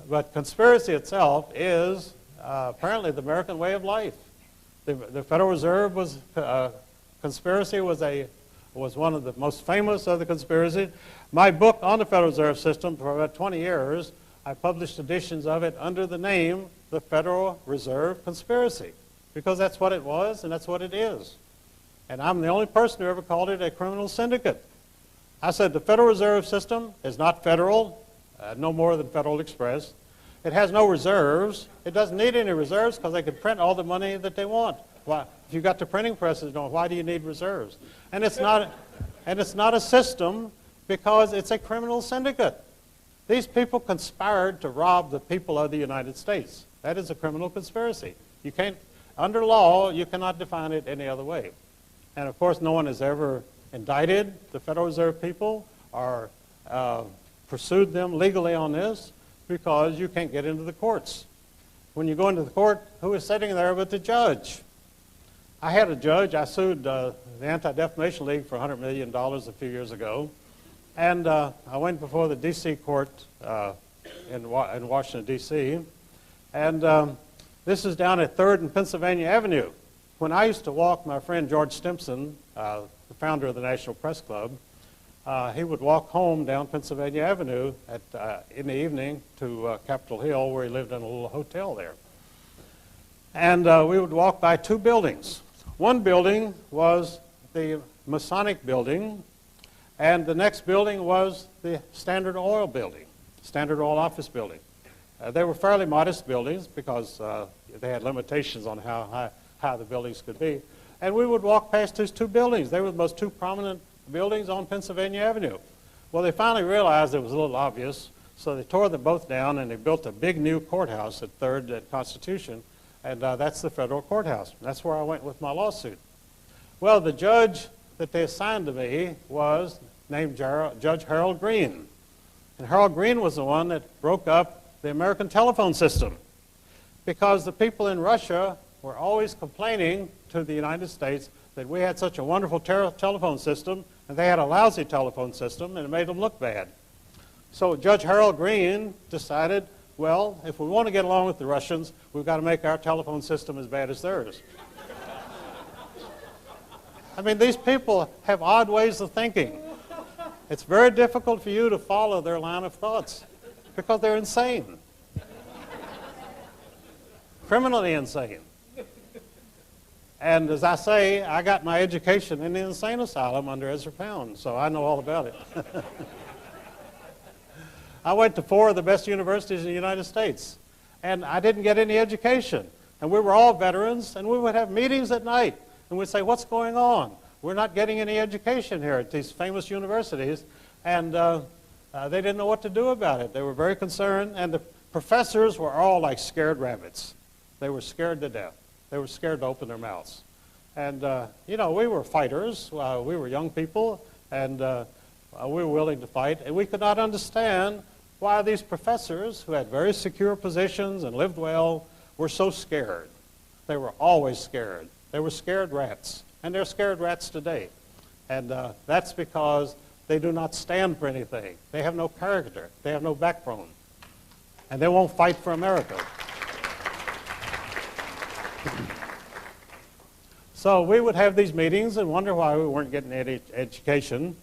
But conspiracy itself is apparently the American way of life. The Federal Reserve was conspiracy was one of the most famous of the conspiracies. My book on the Federal Reserve System for about 20 years, I published editions of it under the name the Federal Reserve Conspiracy, because that's what it was and that's what it is. And I'm the only person who ever called it a criminal syndicate. I said the Federal Reserve System is not federal, no more than Federal Express. It has no reserves. It doesn't need any reserves because they can print all the money that they want. Why, if you've got the printing presses, why do you need reserves? And it's not a system because it's a criminal syndicate. These people conspired to rob the people of the United States. That is a criminal conspiracy. You can't, under law, you cannot define it any other way. And of course, no one has ever indicted the Federal Reserve people or pursued them legally on this because you can't get into the courts. When you go into the court, who is sitting there but the judge? I had a judge. I sued the Anti-Defamation League for $100 million a few years ago. And I went before the D.C. court in Washington, D.C. And this is down at 3rd and Pennsylvania Avenue. When I used to walk, my friend George Stimson, the founder of the National Press Club, he would walk home down Pennsylvania Avenue in the evening to Capitol Hill, where he lived in a little hotel there. And we would walk by two buildings. One building was the Masonic building, and the next building was the Standard Oil building, Standard Oil office building. They were fairly modest buildings because they had limitations on how high the buildings could be. And we would walk past these two buildings. They were the most two prominent buildings on Pennsylvania Avenue. Well, they finally realized it was a little obvious, so they tore them both down and they built a big new courthouse at 3rd at Constitution, and that's the federal courthouse. That's where I went with my lawsuit. Well, the judge that they assigned to me was named Judge Harold Green. And Harold Green was the one that broke up the American telephone system because the people in Russia were always complaining to the United States that we had such a wonderful telephone system and they had a lousy telephone system and it made them look bad. So Judge Harold Green decided, well, if we want to get along with the Russians, we've got to make our telephone system as bad as theirs. I mean, these people have odd ways of thinking. It's very difficult for you to follow their line of thoughts because they're insane. Criminally insane. And as I say, I got my education in the insane asylum under Ezra Pound, so I know all about it. I went to 4 of the best universities in the United States, and I didn't get any education. And we were all veterans, and we would have meetings at night, and we'd say, what's going on? we're not getting any education here at these famous universities. And they didn't know what to do about it. They were very concerned, and the professors were all like scared rabbits. They were scared to death. They were scared to open their mouths. And, you know, we were fighters. We were young people, and we were willing to fight. And we could not understand why these professors, who had very secure positions and lived well, were so scared. They were always scared. They were scared rats, and they're scared rats today. And that's because they do not stand for anything. They have no character. They have no backbone. And they won't fight for America. So we would have these meetings and wonder why we weren't getting any education.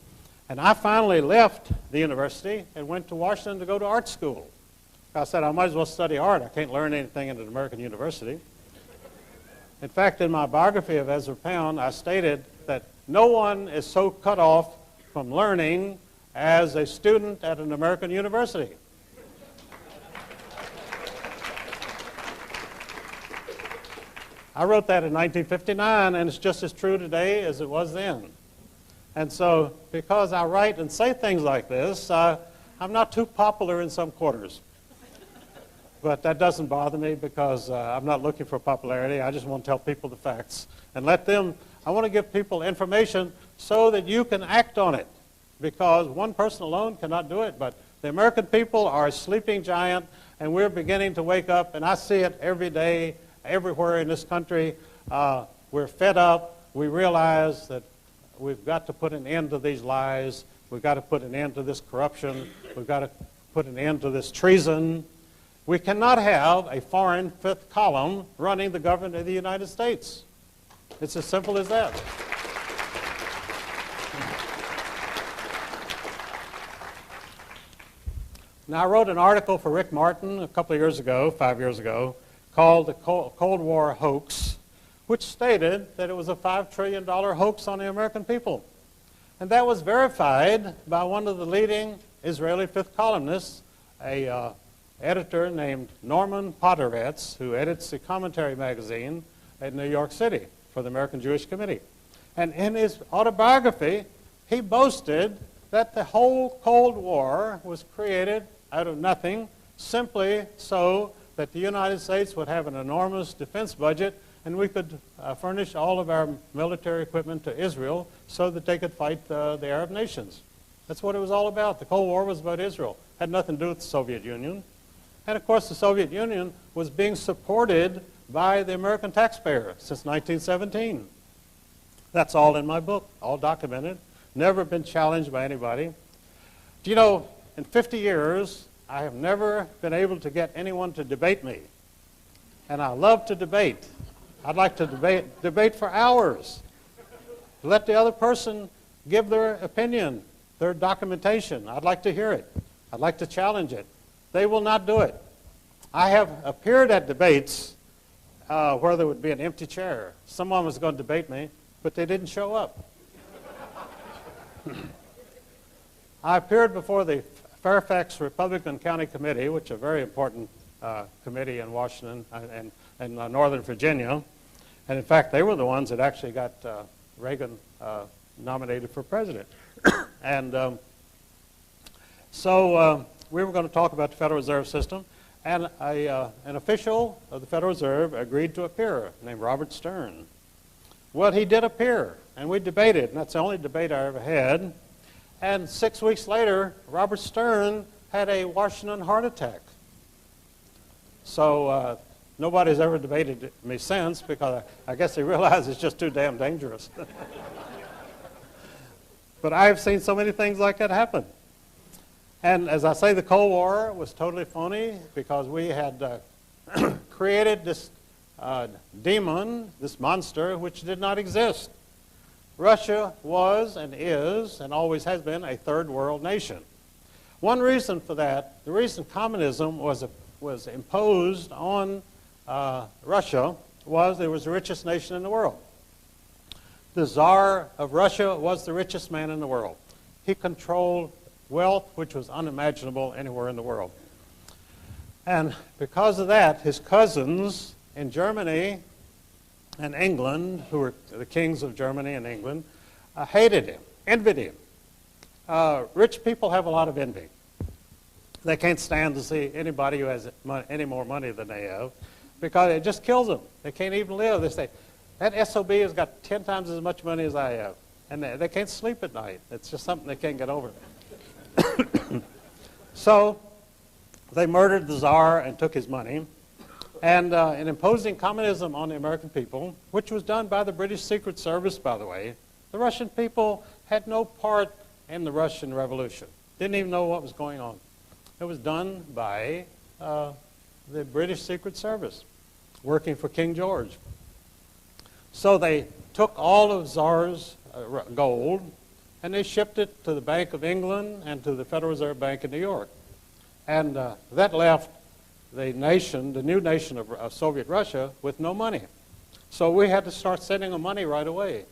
And I finally left the university and went to Washington to go to art school. I said, I might as well study art. I can't learn anything at an American university. In fact, in my biography of Ezra Pound, I stated that no one is so cut off from learning as a student at an American university. I wrote that in 1959, and it's just as true today as it was then. And so, because I write and say things like this, I'm not too popular in some quarters. But that doesn't bother me because I'm not looking for popularity. I just want to tell people the facts and let them, I want to give people information so that you can act on it, because one person alone cannot do it. But the American people are a sleeping giant, and we're beginning to wake up, and I see it every day, everywhere in this country. We're fed up. We realize that we've got to put an end to these lies. We've got to put an end to this corruption. We've got to put an end to this treason. We cannot have a foreign fifth column running the government of the United States. It's as simple as that. Now, I wrote an article for Rick Martin a couple of years ago, 5 years ago, called The Cold War Hoax, which stated that it was a $5 trillion hoax on the American people. And that was verified by one of the leading Israeli fifth columnists, a editor named Norman Podhoretz, who edits the Commentary magazine in New York City for the American Jewish Committee. And in his autobiography, he boasted that the whole Cold War was created out of nothing, simply so that the United States would have an enormous defense budget and we could furnish all of our military equipment to Israel so that they could fight the Arab nations. That's what it was all about. The Cold War was about Israel. It had nothing to do with the Soviet Union. And of course, the Soviet Union was being supported by the American taxpayer since 1917. That's all in my book, all documented, never been challenged by anybody. Do you know, in 50 years, I have never been able to get anyone to debate me. And I love to debate. I'd like to debate for hours. Let the other person give their opinion, their documentation. I'd like to hear it. I'd like to challenge it. They will not do it. I have appeared at debates where there would be an empty chair. Someone was going to debate me, but they didn't show up. I appeared before the Fairfax Republican County Committee, which is a very important committee in Washington and Northern Virginia. And in fact, they were the ones that actually got Reagan nominated for president. And so we were going to talk about the Federal Reserve System, and an official of the Federal Reserve agreed to appear, named Robert Stern. Well, he did appear, and we debated, and that's the only debate I ever had. And 6 weeks later, Robert Stern had a Washington heart attack. So nobody's ever debated me since, because I guess they realize it's just too damn dangerous. But I've seen so many things like that happen. And as I say, the Cold War was totally phony because we had created this demon, this monster, which did not exist. Russia was and is and always has been a third world nation. One reason for that, the reason communism was imposed on Russia was it was the richest nation in the world. The Tsar of Russia was the richest man in the world. He controlled wealth which was unimaginable anywhere in the world. And because of that, his cousins in Germany and England, who were the kings of Germany and England, hated him, envied him. Rich people have a lot of envy. They can't stand to see anybody who has any more money than they have because it just kills them. They can't even live. They say, that SOB has got 10 times as much money as I have. And they can't sleep at night. It's just something they can't get over. So they murdered the Tsar and took his money. And in imposing communism on the American people, which was done by the British Secret Service, by the way, the Russian people had no part in the Russian Revolution. Didn't even know what was going on. It was done by the British Secret Service, working for King George. So they took all of Tsar's gold, and they shipped it to the Bank of England and to the Federal Reserve Bank in New York. And that left the nation, the new nation of Soviet Russia, with no money. So we had to start sending them money right away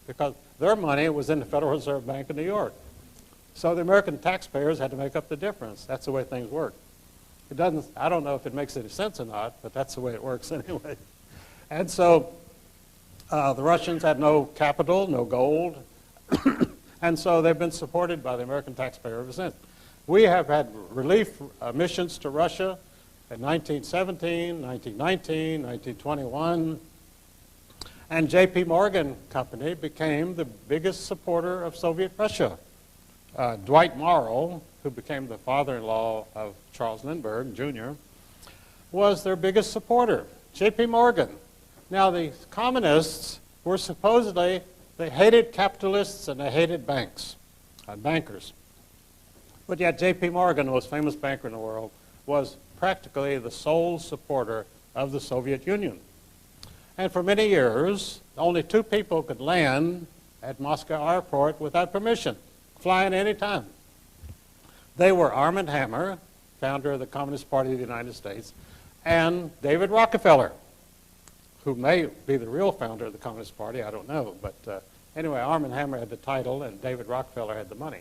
because their money was in the Federal Reserve Bank in New York. So the American taxpayers had to make up the difference. That's the way things work. It doesn't, I don't know if it makes any sense or not, but that's the way it works anyway. And so the Russians had no capital, no gold, and so they've been supported by the American taxpayer ever since. We have had relief missions to Russia in 1917, 1919, 1921, and J.P. Morgan Company became the biggest supporter of Soviet Russia. Dwight Morrow, who became the father-in-law of Charles Lindbergh, Jr., was their biggest supporter. J.P. Morgan. Now, the communists were supposedly, they hated capitalists and they hated banks, bankers. But yet J.P. Morgan, the most famous banker in the world, was practically the sole supporter of the Soviet Union. And for many years, only 2 people could land at Moscow airport without permission, flying any time. They were Armand Hammer, founder of the Communist Party of the United States, and David Rockefeller, who may be the real founder of the Communist Party, I don't know. But anyway, Armand Hammer had the title and David Rockefeller had the money.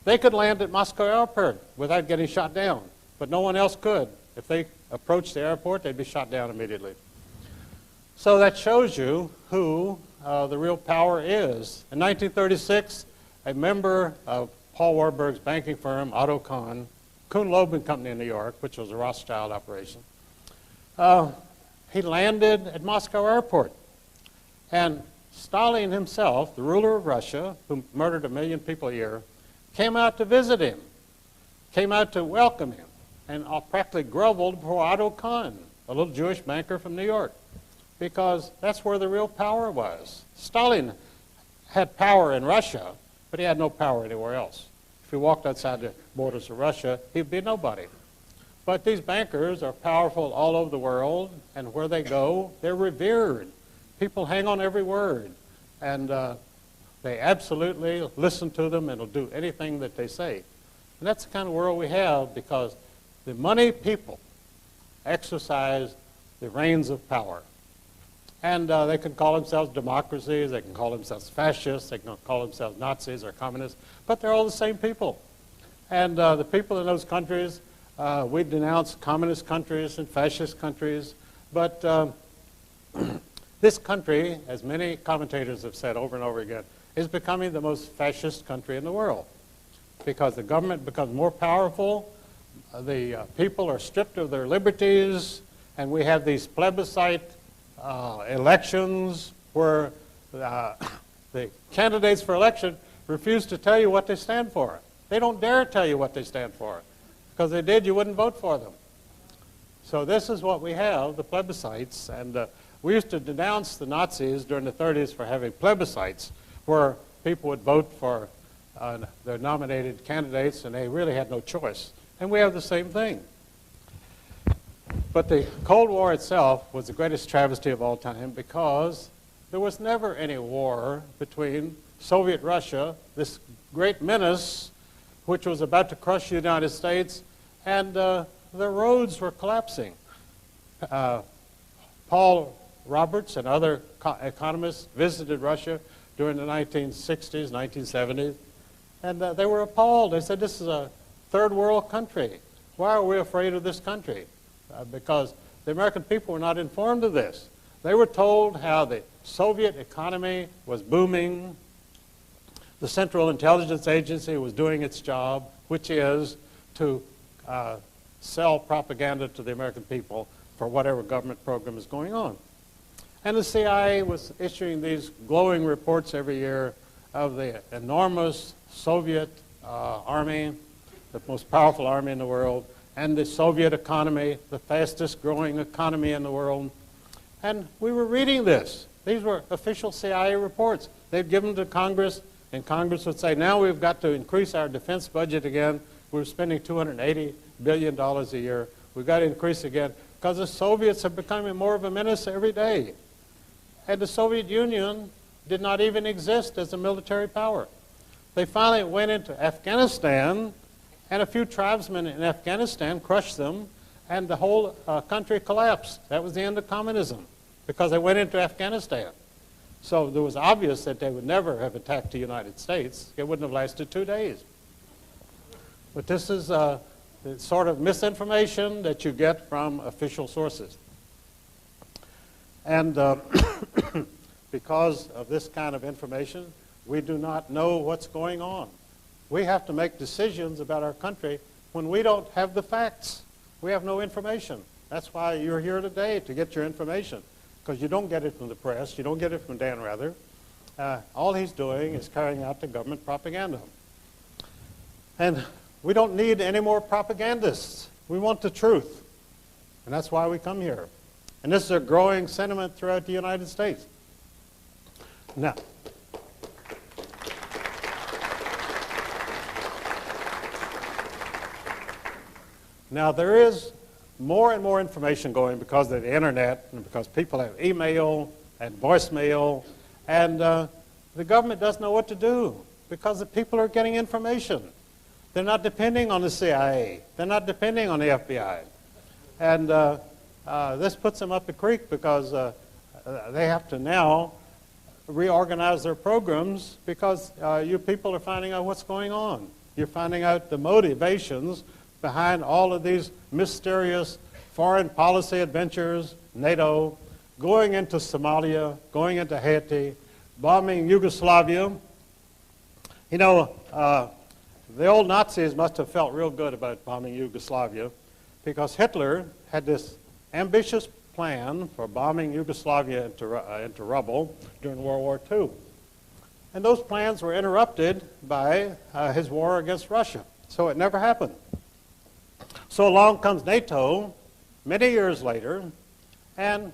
They could land at Moscow airport without getting shot down, but no one else could. If they approached the airport, they'd be shot down immediately. So that shows you who the real power is. In 1936, a member of Paul Warburg's banking firm, Otto Kahn, Kuhn-Loeb and Company in New York, which was a Rothschild operation, he landed at Moscow airport. And Stalin himself, the ruler of Russia, who murdered 1 million people a year, came out to visit him, came out to welcome him, and practically groveled before Otto Kahn, a little Jewish banker from New York, because that's where the real power was. Stalin had power in Russia, but he had no power anywhere else. If he walked outside the borders of Russia, he'd be nobody. But these bankers are powerful all over the world, and where they go, they're revered. People hang on every word, and they absolutely listen to them and will do anything that they say. And that's the kind of world we have because the money people exercise the reins of power. And they can call themselves democracies, they can call themselves fascists, they can call themselves Nazis or communists, but they're all the same people. And the people in those countries, we denounce communist countries and fascist countries, but this country, as many commentators have said over and over again, is becoming the most fascist country in the world because the government becomes more powerful, the people are stripped of their liberties, and we have these plebiscite elections where the candidates for election refuse to tell you what they stand for. They don't dare tell you what they stand for, because if they did, you wouldn't vote for them. So this is what we have, the plebiscites, and we used to denounce the Nazis during the 30s for having plebiscites where people would vote for their nominated candidates and they really had no choice. And we have the same thing. But the Cold War itself was the greatest travesty of all time because there was never any war between Soviet Russia, this great menace which was about to crush the United States, and the roads were collapsing. Paul Roberts and other economists visited Russia during the 1960s, 1970s, and they were appalled. They said, this is a third world country. Why are we afraid of this country? Because the American people were not informed of this. They were told how the Soviet economy was booming, The Central Intelligence Agency was doing its job, which is to sell propaganda to the American people for whatever government program is going on. And the CIA was issuing these glowing reports every year of the enormous Soviet army, the most powerful army in the world, and the Soviet economy, the fastest growing economy in the world. And we were reading this. These were official CIA reports. They'd give them to Congress, and Congress would say, now we've got to increase our defense budget again. We're spending $280 billion a year. We've got to increase again because the Soviets are becoming more of a menace every day. And the Soviet Union did not even exist as a military power. They finally went into Afghanistan, and a few tribesmen in Afghanistan crushed them, and the whole country collapsed. That was the end of communism, because they went into Afghanistan. So it was obvious that they would never have attacked the United States. It wouldn't have lasted 2 days. But this is the sort of misinformation that you get from official sources. And because of this kind of information, we do not know what's going on. We have to make decisions about our country when we don't have the facts. We have no information. That's why you're here today, to get your information, because you don't get it from the press. You don't get it from Dan Rather. All he's doing is carrying out the government propaganda. And we don't need any more propagandists. We want the truth. And that's why we come here. And this is a growing sentiment throughout the United States. Now there is more and more information going because of the internet and because people have email and voicemail, and the government doesn't know what to do because the people are getting information. They're not depending on the CIA. They're not depending on the FBI. And this puts them up the creek because they have to now reorganize their programs because you people are finding out what's going on. You're finding out the motivations behind all of these mysterious foreign policy adventures, NATO, going into Somalia, going into Haiti, bombing Yugoslavia. You know, the old Nazis must have felt real good about bombing Yugoslavia because Hitler had this ambitious plan for bombing Yugoslavia into rubble during World War II. And those plans were interrupted by his war against Russia, so it never happened. So along comes NATO many years later and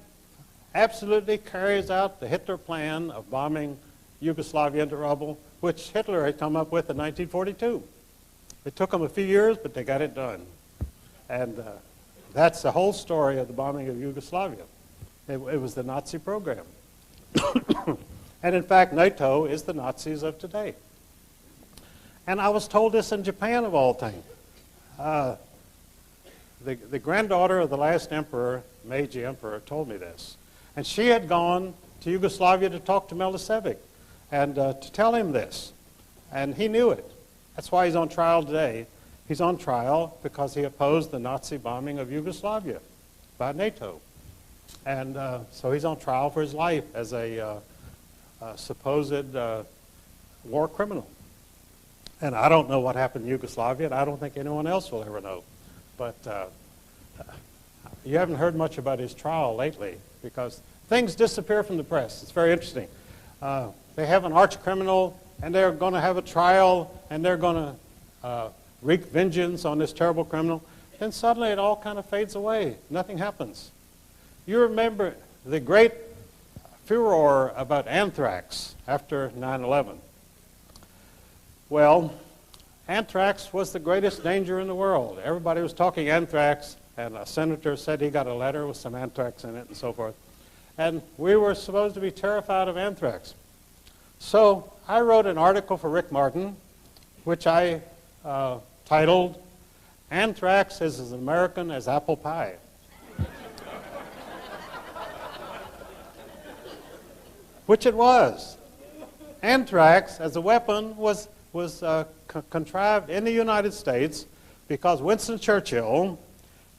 absolutely carries out the Hitler plan of bombing Yugoslavia into rubble, which Hitler had come up with in 1942. It took them a few years, but they got it done. And that's the whole story of the bombing of Yugoslavia. It was the Nazi program. And in fact, NATO is the Nazis of today. And I was told this in Japan, of all things. The granddaughter of the last emperor, Meiji Emperor, told me this. And she had gone to Yugoslavia to talk to Milicevic and to tell him this. And he knew it. That's why he's on trial today. He's on trial because he opposed the Nazi bombing of Yugoslavia by NATO. And so he's on trial for his life as a supposed war criminal. And I don't know what happened in Yugoslavia, and I don't think anyone else will ever know. But you haven't heard much about his trial lately because things disappear from the press. It's very interesting. They have an arch criminal, and they're going to have a trial, and they're going to wreak vengeance on this terrible criminal. Then suddenly it all kind of fades away. Nothing happens. You remember the great furor about anthrax after 9/11. Well, anthrax was the greatest danger in the world. Everybody was talking anthrax, and a senator said he got a letter with some anthrax in it and so forth. And we were supposed to be terrified of anthrax. So I wrote an article for Rick Martin, which I titled, "Anthrax is as American as Apple Pie." Which it was. Anthrax as a weapon was contrived in the United States because Winston Churchill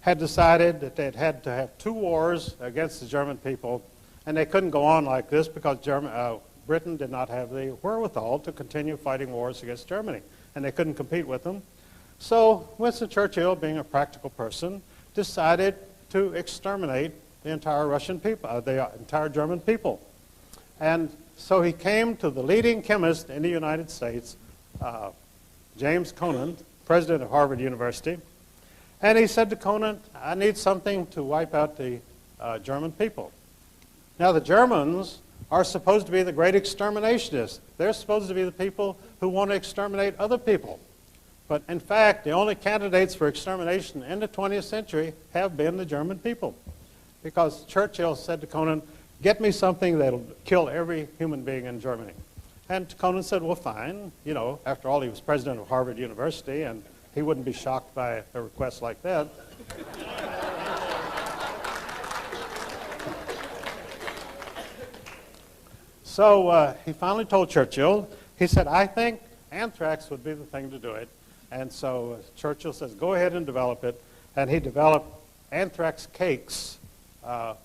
had decided that they had to have 2 wars against the German people, and they couldn't go on like this because Britain did not have the wherewithal to continue fighting wars against Germany, and they couldn't compete with them. So Winston Churchill, being a practical person, decided to exterminate the entire Russian people, the entire German people. And so he came to the leading chemist in the United States, James Conant, president of Harvard University, and he said to Conant, I need something to wipe out the German people. Now the Germans are supposed to be the great exterminationists. They're supposed to be the people who want to exterminate other people. But in fact, the only candidates for extermination in the 20th century have been the German people. Because Churchill said to Conant, get me something that'll kill every human being in Germany. And Conant said, well, fine. You know, after all, he was president of Harvard University, and he wouldn't be shocked by a request like that. So he finally told Churchill, he said, I think anthrax would be the thing to do it. And so Churchill says, go ahead and develop it. And he developed anthrax cakes,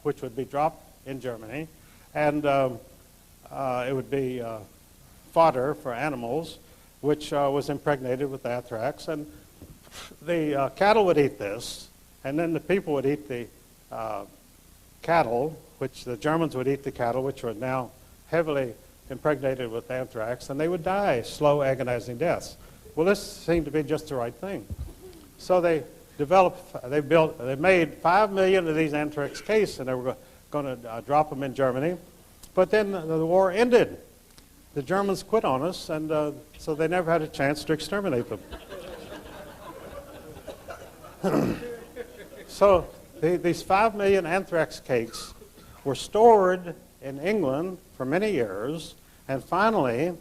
which would be dropped in Germany. And it would be fodder for animals, which was impregnated with anthrax. And the cattle would eat this, and then the people would eat the cattle, which the Germans would eat the cattle, which were now heavily impregnated with anthrax, and they would die slow, agonizing deaths. Well, this seemed to be just the right thing. So they made 5 million of these anthrax cases, and they were going to drop them in Germany. But then the war ended. The Germans quit on us, and so they never had a chance to exterminate them. So these 5 million anthrax cakes were stored in England for many years, and finally,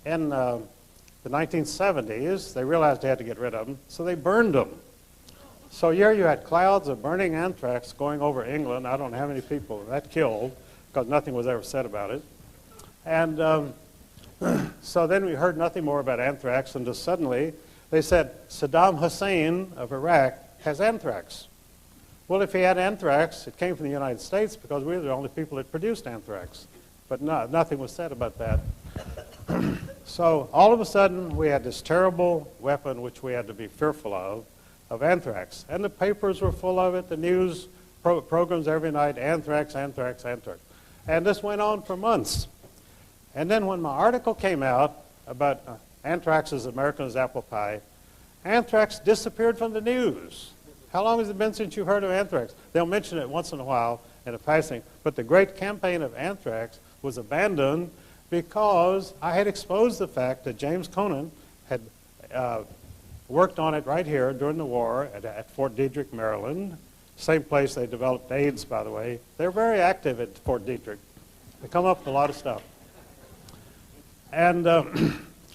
in the 1970s, they realized they had to get rid of them, so they burned them. So here you had clouds of burning anthrax going over England. I don't know how many people that killed, because nothing was ever said about it. And so then we heard nothing more about anthrax until suddenly they said, Saddam Hussein of Iraq has anthrax. Well, if he had anthrax, it came from the United States because we were the only people that produced anthrax. But nothing was said about that. So all of a sudden, we had this terrible weapon which we had to be fearful of anthrax. And the papers were full of it, the news programs every night, anthrax, anthrax, anthrax. And this went on for months. And then when my article came out about anthrax as American as apple pie, anthrax disappeared from the news. How long has it been since you've heard of anthrax? They'll mention it once in a while in a passing, but the great campaign of anthrax was abandoned because I had exposed the fact that James Conant had worked on it right here during the war at Fort Detrick, Maryland. Same place they developed AIDS, by the way. They're very active at Fort Detrick. They come up with a lot of stuff. And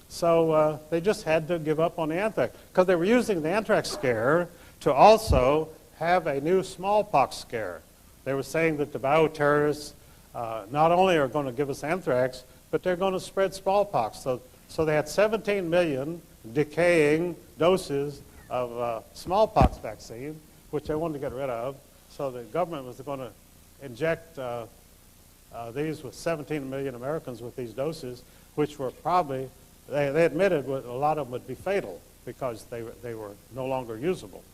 so they just had to give up on the anthrax because they were using the anthrax scare to also have a new smallpox scare. They were saying that the bioterrorists not only are going to give us anthrax, but they're going to spread smallpox. So they had 17 million decaying doses of smallpox vaccine, which they wanted to get rid of. So the government was going to inject these with 17 million Americans with these doses, which were probably, they admitted a lot of them would be fatal because they were no longer usable.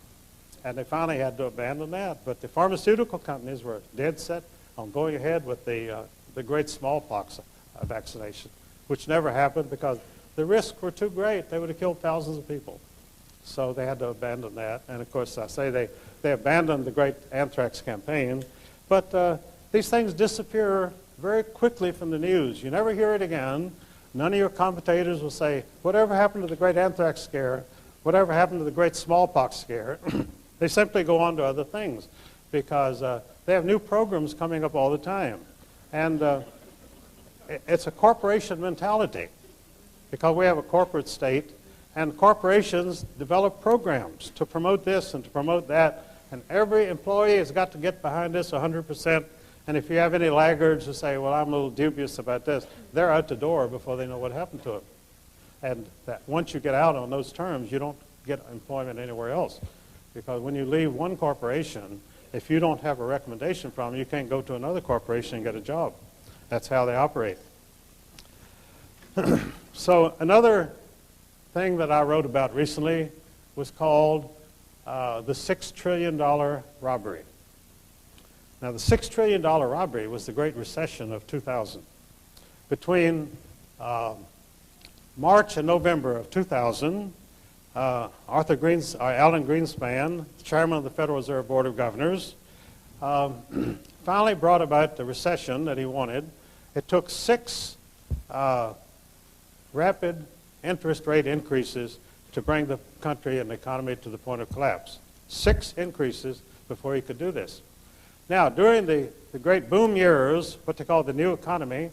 And they finally had to abandon that. But the pharmaceutical companies were dead set on going ahead with the great smallpox vaccination, which never happened because the risks were too great. They would have killed thousands of people. So they had to abandon that. And of course, I say they abandoned the great anthrax campaign. But these things disappear very quickly from the news. You never hear it again. None of your commentators will say, whatever happened to the great anthrax scare, whatever happened to the great smallpox scare. They simply go on to other things because they have new programs coming up all the time. And it's a corporation mentality because we have a corporate state, and corporations develop programs to promote this and to promote that, and every employee has got to get behind this 100%. And if you have any laggards who say, well, I'm a little dubious about this, they're out the door before they know what happened to them. And that once you get out on those terms, you don't get employment anywhere else. Because when you leave one corporation, if you don't have a recommendation from them, you can't go to another corporation and get a job. That's how they operate. So another thing that I wrote about recently was called the $6 trillion robbery. Now, the $6 trillion robbery was the Great Recession of 2000. Between March and November of 2000, Alan Greenspan, chairman of the Federal Reserve Board of Governors, finally brought about the recession that he wanted. It took 6 rapid interest rate increases to bring the country and the economy to the point of collapse. 6 increases before he could do this. Now, during the great boom years, what they call the new economy,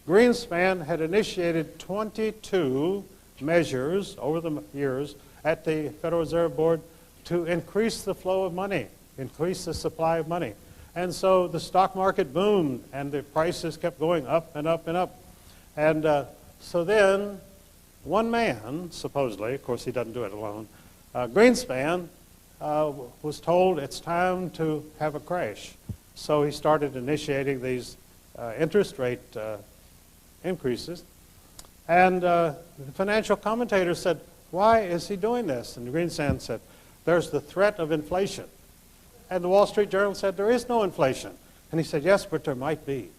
Greenspan had initiated 22 measures over the years at the Federal Reserve Board to increase the flow of money, increase the supply of money. And so the stock market boomed, and the prices kept going up and up and up. And so then one man, supposedly, of course he doesn't do it alone, Greenspan was told it's time to have a crash. So he started initiating these interest rate increases. And the financial commentators said, why is he doing this? And Greenspan said, there's the threat of inflation. And the Wall Street Journal said, there is no inflation. And he said, yes, but there might be.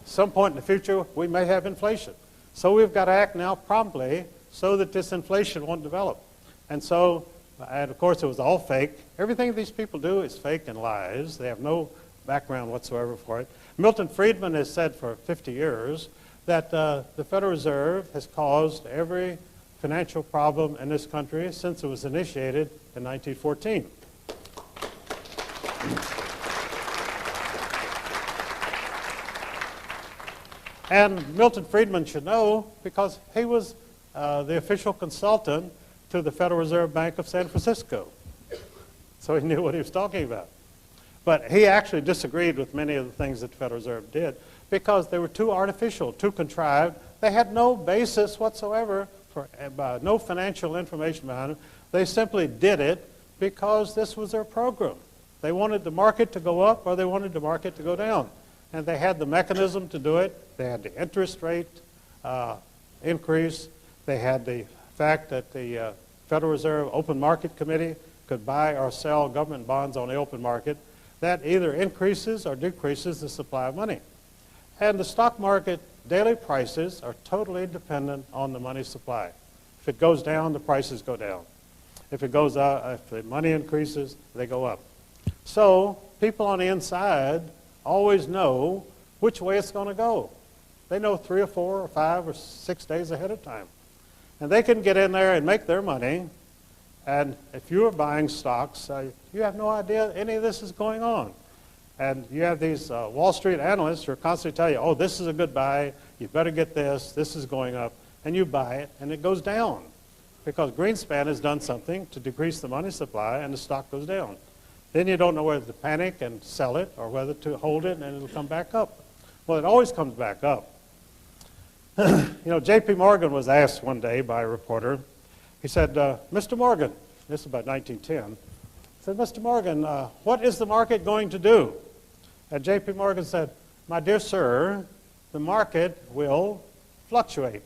Some point in the future, we may have inflation. So we've got to act now promptly so that this inflation won't develop. And so, and of course, it was all fake. Everything these people do is fake and lies. They have no background whatsoever for it. Milton Friedman has said for 50 years that the Federal Reserve has caused every financial problem in this country since it was initiated in 1914. And Milton Friedman should know because he was the official consultant to the Federal Reserve Bank of San Francisco. So he knew what he was talking about. But he actually disagreed with many of the things that the Federal Reserve did because they were too artificial, too contrived. They had no basis whatsoever, for no financial information behind them. They simply did it because this was their program. They wanted the market to go up or they wanted the market to go down. And they had the mechanism to do it. They had the interest rate increase. They had the fact that the Federal Reserve Open Market Committee could buy or sell government bonds on the open market. That either increases or decreases the supply of money. And the stock market daily prices are totally dependent on the money supply. If it goes down, the prices go down. If it goes up, if the money increases, they go up. So people on the inside always know which way it's going to go. They know 3 or 4 or 5 or 6 days ahead of time. And they can get in there and make their money. And if you are buying stocks, you have no idea any of this is going on. And you have these Wall Street analysts who are constantly telling you, oh, this is a good buy, you better get this is going up. And you buy it, and it goes down. Because Greenspan has done something to decrease the money supply, and the stock goes down. Then you don't know whether to panic and sell it or whether to hold it and it'll come back up. Well, it always comes back up. You know, J.P. Morgan was asked one day by a reporter, he said, Mr. Morgan, this is about 1910, he said, Mr. Morgan, what is the market going to do? And J.P. Morgan said, my dear sir, the market will fluctuate.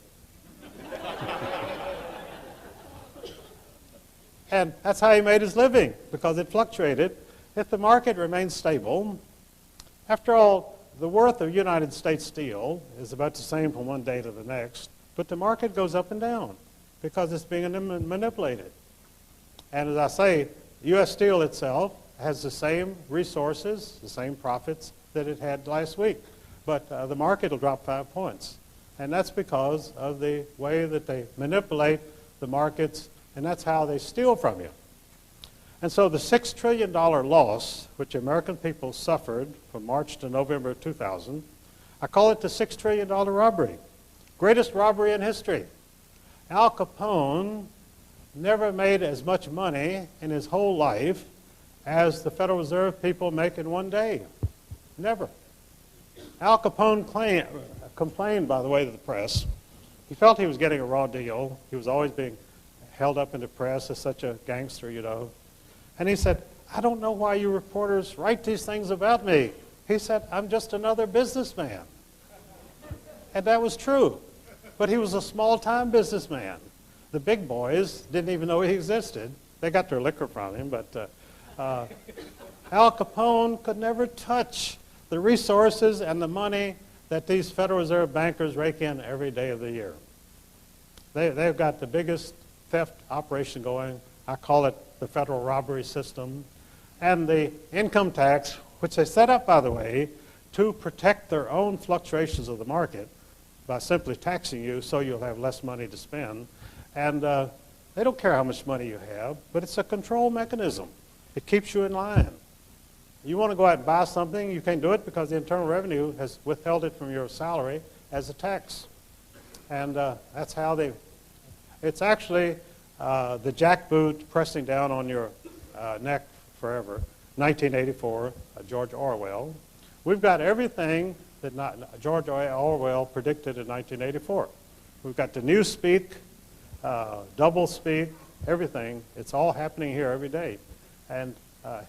And that's how he made his living, because it fluctuated. If the market remains stable, after all, the worth of United States steel is about the same from one day to the next, but the market goes up and down because it's being manipulated. And as I say, U.S. Steel itself has the same resources, the same profits that it had last week, but the market will drop 5 points. And that's because of the way that they manipulate the markets, and that's how they steal from you. And so the $6 trillion loss, which American people suffered from March to November of 2000, I call it the $6 trillion robbery. Greatest robbery in history. Al Capone never made as much money in his whole life as the Federal Reserve people make in one day. Never. Al Capone complained, by the way, to the press. He felt he was getting a raw deal. He was always being held up in the press as such a gangster, you know. And he said, I don't know why you reporters write these things about me. He said, I'm just another businessman. And that was true. But he was a small-time businessman. The big boys didn't even know he existed. They got their liquor from him, but Al Capone could never touch the resources and the money that these Federal Reserve bankers rake in every day of the year. They've got the biggest theft operation going. I call it the federal robbery system. And the income tax, which they set up, by the way, to protect their own fluctuations of the market by simply taxing you so you'll have less money to spend. And they don't care how much money you have, but it's a control mechanism. It keeps you in line. You want to go out and buy something, you can't do it because the Internal Revenue has withheld it from your salary as a tax. And that's how it's actually the jackboot pressing down on your neck forever. 1984, George Orwell. We've got everything that George Orwell predicted in 1984. We've got the newspeak, double speak, everything. It's all happening here every day. And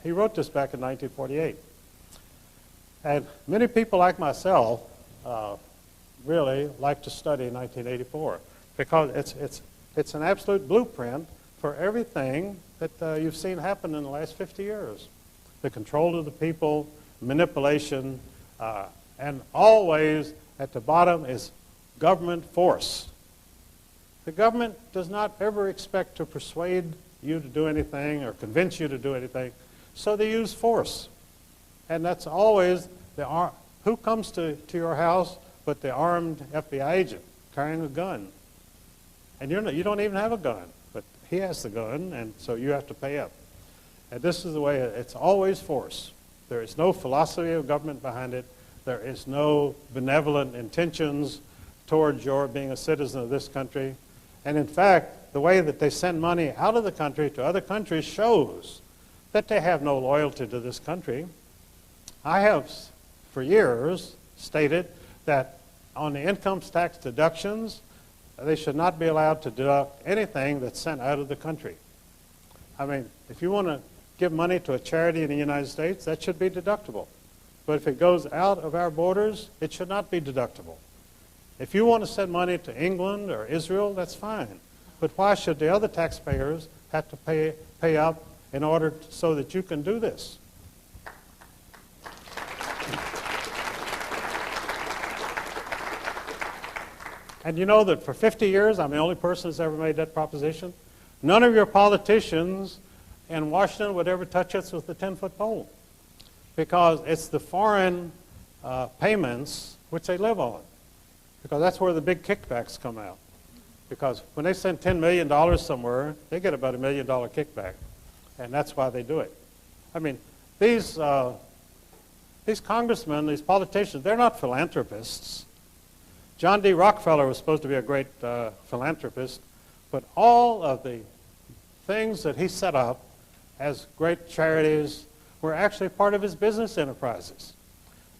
he wrote this back in 1948. And many people like myself really like to study 1984 because it's an absolute blueprint for everything that you've seen happen in the last 50 years. The control of the people, manipulation, and always at the bottom is government force. The government does not ever expect to persuade you to do anything or convince you to do anything, so they use force. And that's always who comes to your house but the armed FBI agent carrying a gun. And you don't even have a gun, but he has the gun, and so you have to pay up. And this is the way it's always force. There is no philosophy of government behind it. There is no benevolent intentions towards your being a citizen of this country. And in fact, the way that they send money out of the country to other countries shows that they have no loyalty to this country. I have, for years, stated that on the income tax deductions, they should not be allowed to deduct anything that's sent out of the country. I mean, if you want to give money to a charity in the United States, that should be deductible. But if it goes out of our borders, it should not be deductible. If you want to send money to England or Israel, that's fine. But why should the other taxpayers have to pay up in order so that you can do this? And you know that for 50 years, I'm the only person that's ever made that proposition. None of your politicians in Washington would ever touch us with a 10-foot pole because it's the foreign payments which they live on, because that's where the big kickbacks come out. Because when they send $10 million somewhere, they get about $1 million kickback, and that's why they do it. I mean, these congressmen, these politicians, they're not philanthropists. John D. Rockefeller was supposed to be a great philanthropist, but all of the things that he set up as great charities were actually part of his business enterprises.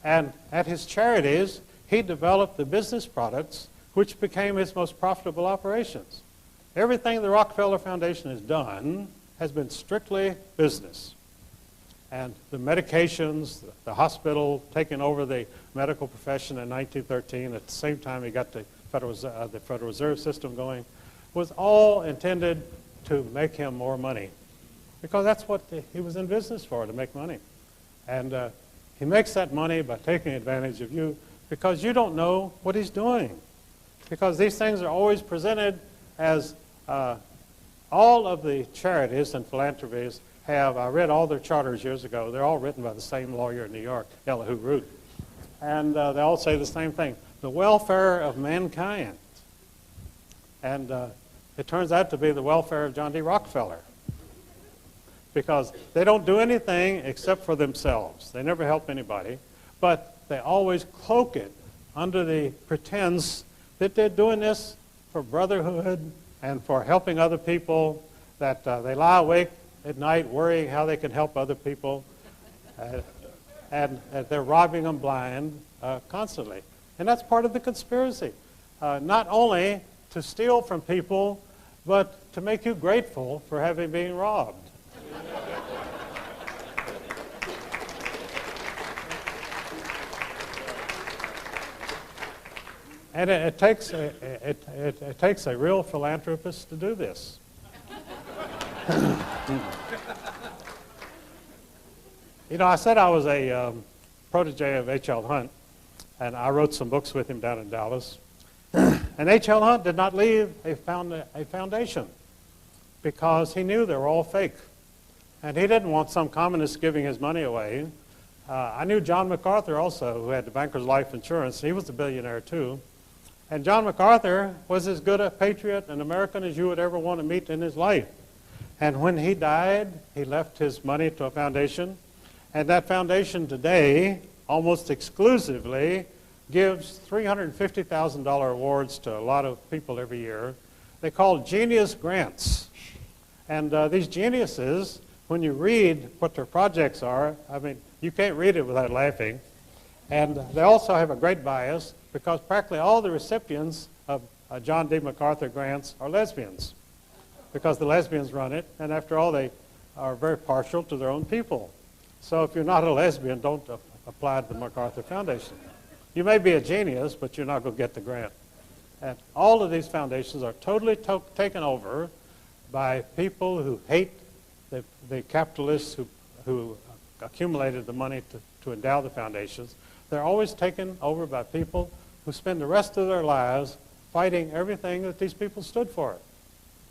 And at his charities, he developed the business products which became his most profitable operations. Everything the Rockefeller Foundation has done has been strictly business. And the medications, the hospital taking over the medical profession in 1913, at the same time he got the Federal Reserve System going, was all intended to make him more money. Because that's what he was in business for, to make money. And he makes that money by taking advantage of you because you don't know what he's doing. Because these things are always presented as all of the charities and philanthropies have, I read all their charters years ago, they're all written by the same lawyer in New York, Elihu Root. And they all say the same thing, the welfare of mankind. And it turns out to be the welfare of John D. Rockefeller. Because they don't do anything except for themselves. They never help anybody. But they always cloak it under the pretense that they're doing this for brotherhood and for helping other people, that they lie awake at night worrying how they can help other people, and they're robbing them blind constantly. And that's part of the conspiracy. Not only to steal from people, but to make you grateful for having been robbed. And it takes a real philanthropist to do this. You know, I said I was a protege of H.L. Hunt, and I wrote some books with him down in Dallas. And H.L. Hunt did not leave a foundation because he knew they were all fake. And he didn't want some communist giving his money away. I knew John MacArthur also, who had the Bankers Life Insurance. He was a billionaire too. And John MacArthur was as good a patriot and American as you would ever want to meet in his life. And when he died, he left his money to a foundation. And that foundation today almost exclusively gives $350,000 awards to a lot of people every year. They call genius grants. And these geniuses, when you read what their projects are, I mean, you can't read it without laughing. And they also have a great bias because practically all the recipients of John D. MacArthur grants are lesbians because the lesbians run it, and after all, they are very partial to their own people. So if you're not a lesbian, don't apply to the MacArthur Foundation. You may be a genius, but you're not going to get the grant. And all of these foundations are totally taken over by people who hate the capitalists who accumulated the money to endow the foundations. They're always taken over by people who spend the rest of their lives fighting everything that these people stood for.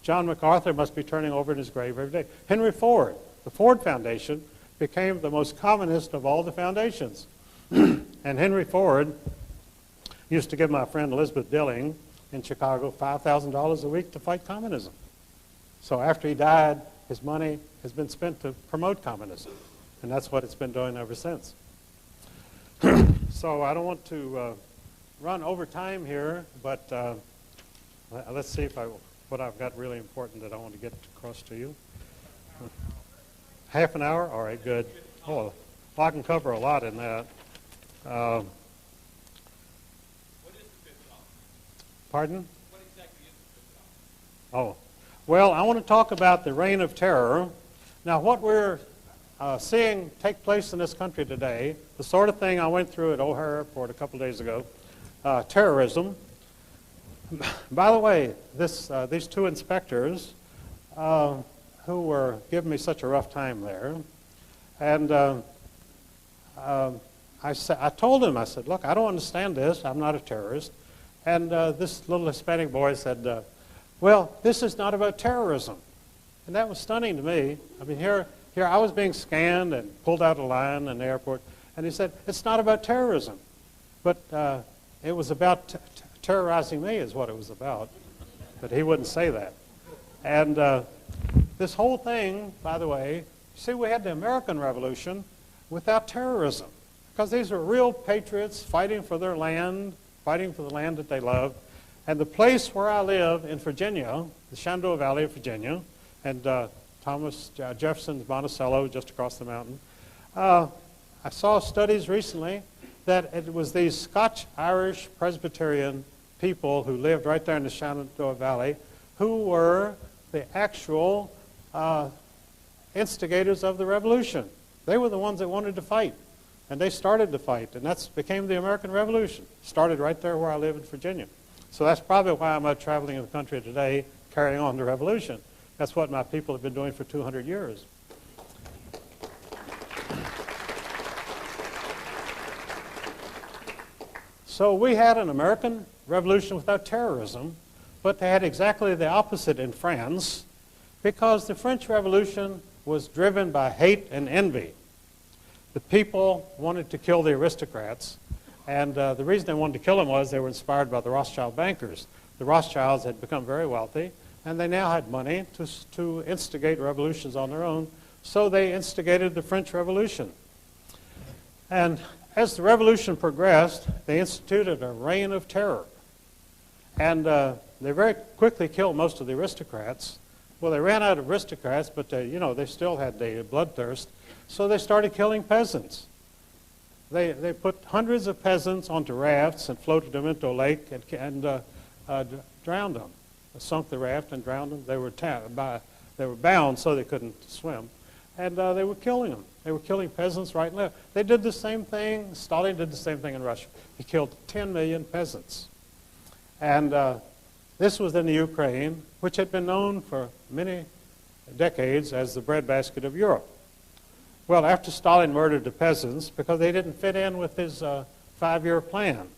John MacArthur must be turning over in his grave every day. Henry Ford, the Ford Foundation, became the most communist of all the foundations. And Henry Ford used to give my friend Elizabeth Dilling in Chicago $5,000 a week to fight communism. So after he died, his money has been spent to promote communism. And that's what it's been doing ever since. So I don't want to run over time here, but let's see what I've got really important that I want to get across to you. Half an hour? All right, good. Oh, I can cover a lot in that. What is the fifth column? Pardon? What exactly is the fifth column? Oh, well, I want to talk about the reign of terror. Now, what we're seeing take place in this country today, the sort of thing I went through at O'Hare Airport a couple of days ago, terrorism. By the way, these two inspectors who were giving me such a rough time there, and I told him, I said, look, I don't understand this. I'm not a terrorist. And this little Hispanic boy said, well, this is not about terrorism. And that was stunning to me. I mean, here I was being scanned and pulled out of line in the airport, and he said, it's not about terrorism. But it was about terrorizing me is what it was about. But he wouldn't say that. And this whole thing, by the way, see, we had the American Revolution without terrorism. Because these were real patriots fighting for their land, fighting for the land that they loved. And the place where I live in Virginia, the Shenandoah Valley of Virginia, and Thomas Jefferson's Monticello just across the mountain, I saw studies recently that it was these Scotch-Irish Presbyterian people who lived right there in the Shenandoah Valley who were the actual instigators of the revolution. They were the ones that wanted to fight. And they started the fight, and that became the American Revolution. Started right there where I live in Virginia. So that's probably why I'm out traveling in the country today, carrying on the revolution. That's what my people have been doing for 200 years. So we had an American Revolution without terrorism, but they had exactly the opposite in France, because the French Revolution was driven by hate and envy. The people wanted to kill the aristocrats, and the reason they wanted to kill them was they were inspired by the Rothschild bankers. The Rothschilds had become very wealthy, and they now had money to instigate revolutions on their own, so they instigated the French Revolution. And as the revolution progressed, they instituted a reign of terror. And they very quickly killed most of the aristocrats. Well, they ran out of aristocrats, but they still had the bloodthirst. So they started killing peasants. They put hundreds of peasants onto rafts and floated them into a lake and drowned them. They sunk the raft and drowned them. They were bound so they couldn't swim. And they were killing them. They were killing peasants right and left. They did the same thing. Stalin did the same thing in Russia. He killed 10 million peasants. And this was in the Ukraine, which had been known for many decades as the breadbasket of Europe. Well, after Stalin murdered the peasants because they didn't fit in with his 5-year plan.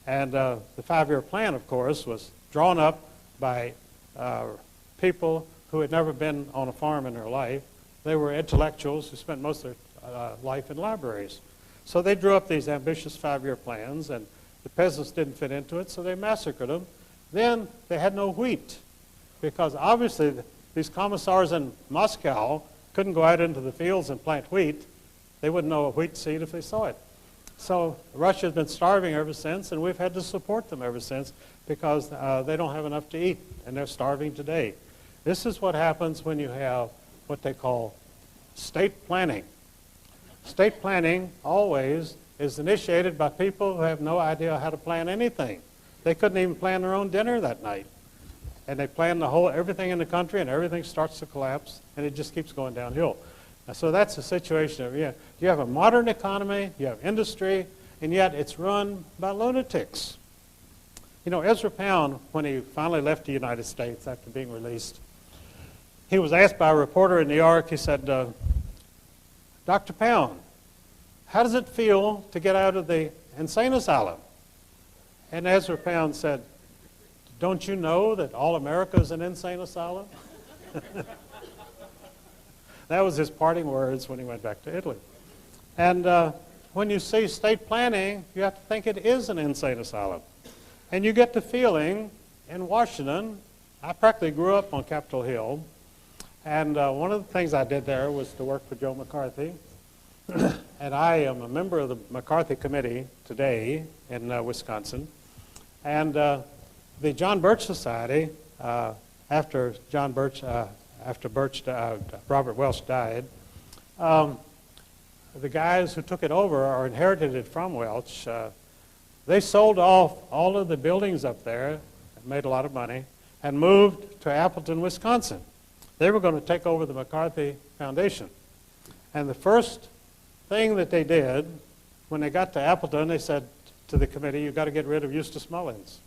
And the 5-year plan, of course, was drawn up by people who had never been on a farm in their life. They were intellectuals who spent most of their life in libraries. So they drew up these ambitious 5-year plans, and the peasants didn't fit into it, so they massacred them. Then they had no wheat, because obviously these commissars in Moscow couldn't go out into the fields and plant wheat. They wouldn't know a wheat seed if they saw it. So Russia's been starving ever since, and we've had to support them ever since because they don't have enough to eat, and they're starving today. This is what happens when you have what they call state planning. State planning always is initiated by people who have no idea how to plan anything. They couldn't even plan their own dinner that night. And they plan everything in the country, and everything starts to collapse, and it just keeps going downhill. So that's the situation. You have a modern economy, you have industry, and yet it's run by lunatics. You know, Ezra Pound, when he finally left the United States after being released, he was asked by a reporter in New York, he said, Dr. Pound, how does it feel to get out of the insane asylum? And Ezra Pound said, don't you know that all America is an insane asylum? That was his parting words when he went back to Italy. And when you see state planning, you have to think it is an insane asylum. And you get the feeling in Washington, I practically grew up on Capitol Hill, and one of the things I did there was to work for Joe McCarthy. And I am a member of the McCarthy Committee today in Wisconsin. And the John Birch Society, after Robert Welch died, the guys who took it over or inherited it from Welch, they sold off all of the buildings up there, made a lot of money, and moved to Appleton, Wisconsin. They were going to take over the McCarthy Foundation. And the first thing that they did, when they got to Appleton, they said to the committee, you've got to get rid of Eustace Mullins.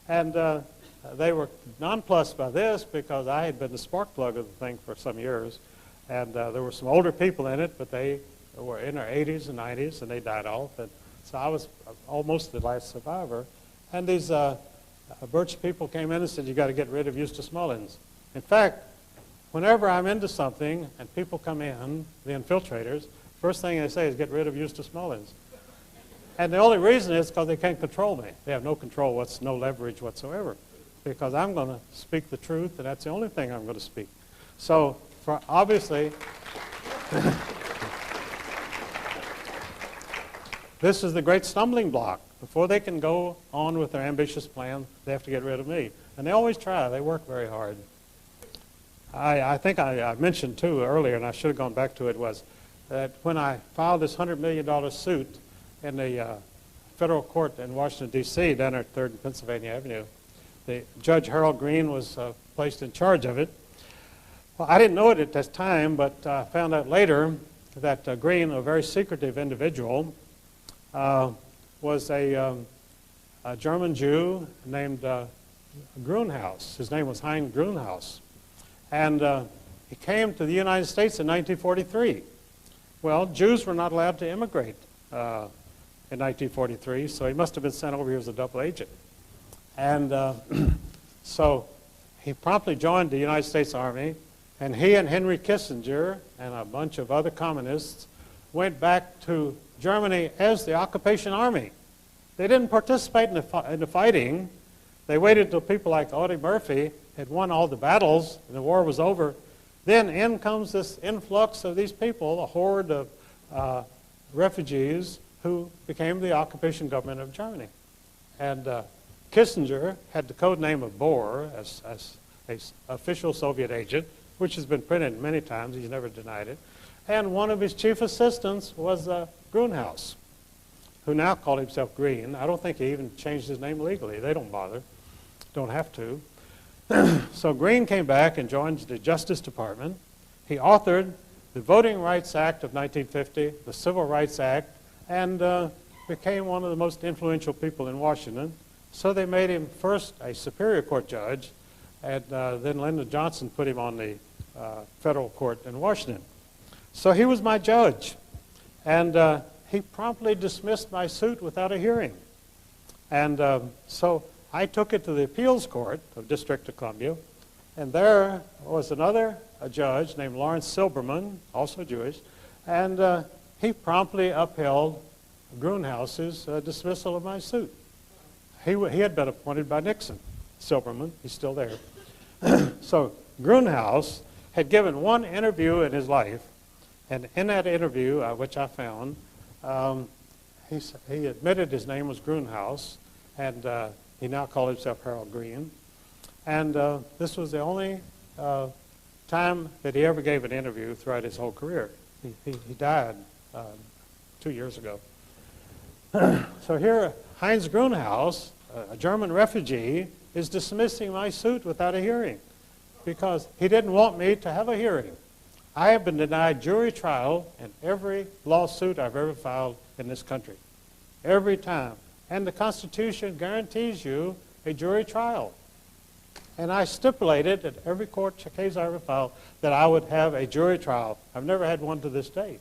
And they were nonplussed by this because I had been the spark plug of the thing for some years. And there were some older people in it, but they were in their 80s and 90s, and they died off. And so I was almost the last survivor. And these Birch people came in and said, you got to get rid of Eustace Mullins. In fact, whenever I'm into something and people come in, the infiltrators, first thing they say is get rid of Eustace Mullins. And the only reason is because they can't control me. They have no control, no leverage whatsoever. Because I'm going to speak the truth, and that's the only thing I'm going to speak. So, obviously, this is the great stumbling block. Before they can go on with their ambitious plan, they have to get rid of me. And they always try. They work very hard. I think I mentioned, too, earlier, and I should have gone back to it, was that when I filed this $100 million suit in the federal court in Washington, D.C., down at 3rd and Pennsylvania Avenue, the Judge Harold Green was placed in charge of it. Well, I didn't know it at that time, but I found out later that Green, a very secretive individual, was a German Jew named Grunhaus. His name was Hein Grunhaus. And he came to the United States in 1943. Well, Jews were not allowed to immigrate in 1943, so he must have been sent over here as a double agent. And so he promptly joined the United States Army, and he and Henry Kissinger and a bunch of other communists went back to Germany as the occupation army. They didn't participate in the fighting. They waited until people like Audie Murphy had won all the battles and the war was over. Then in comes this influx of these people, a horde of refugees who became the occupation government of Germany. And Kissinger had the code name of Bohr as an official Soviet agent, which has been printed many times. He's never denied it. And one of his chief assistants was Grunhaus, who now called himself Green. I don't think he even changed his name legally. They don't bother. Don't have to. So Green came back and joined the Justice Department. He authored the Voting Rights Act of 1950, the Civil Rights Act, and became one of the most influential people in Washington. So they made him first a Superior Court judge, and then Lyndon Johnson put him on the federal court in Washington. So he was my judge, and he promptly dismissed my suit without a hearing. And so I took it to the appeals court of District of Columbia, and there was another judge named Lawrence Silberman, also Jewish, and he promptly upheld Grunhaus's dismissal of my suit. He had been appointed by Nixon, Silberman. He's still there. So Grunhaus had given one interview in his life, and in that interview, which I found, he admitted his name was Grunhaus, and he now called himself Harold Green. And this was the only time that he ever gave an interview throughout his whole career. He died 2 years ago. So here, Heinz Grunhaus, a German refugee, is dismissing my suit without a hearing because he didn't want me to have a hearing. I have been denied jury trial in every lawsuit I've ever filed in this country. Every time. And the Constitution guarantees you a jury trial. And I stipulated at every court case I ever filed that I would have a jury trial. I've never had one to this day.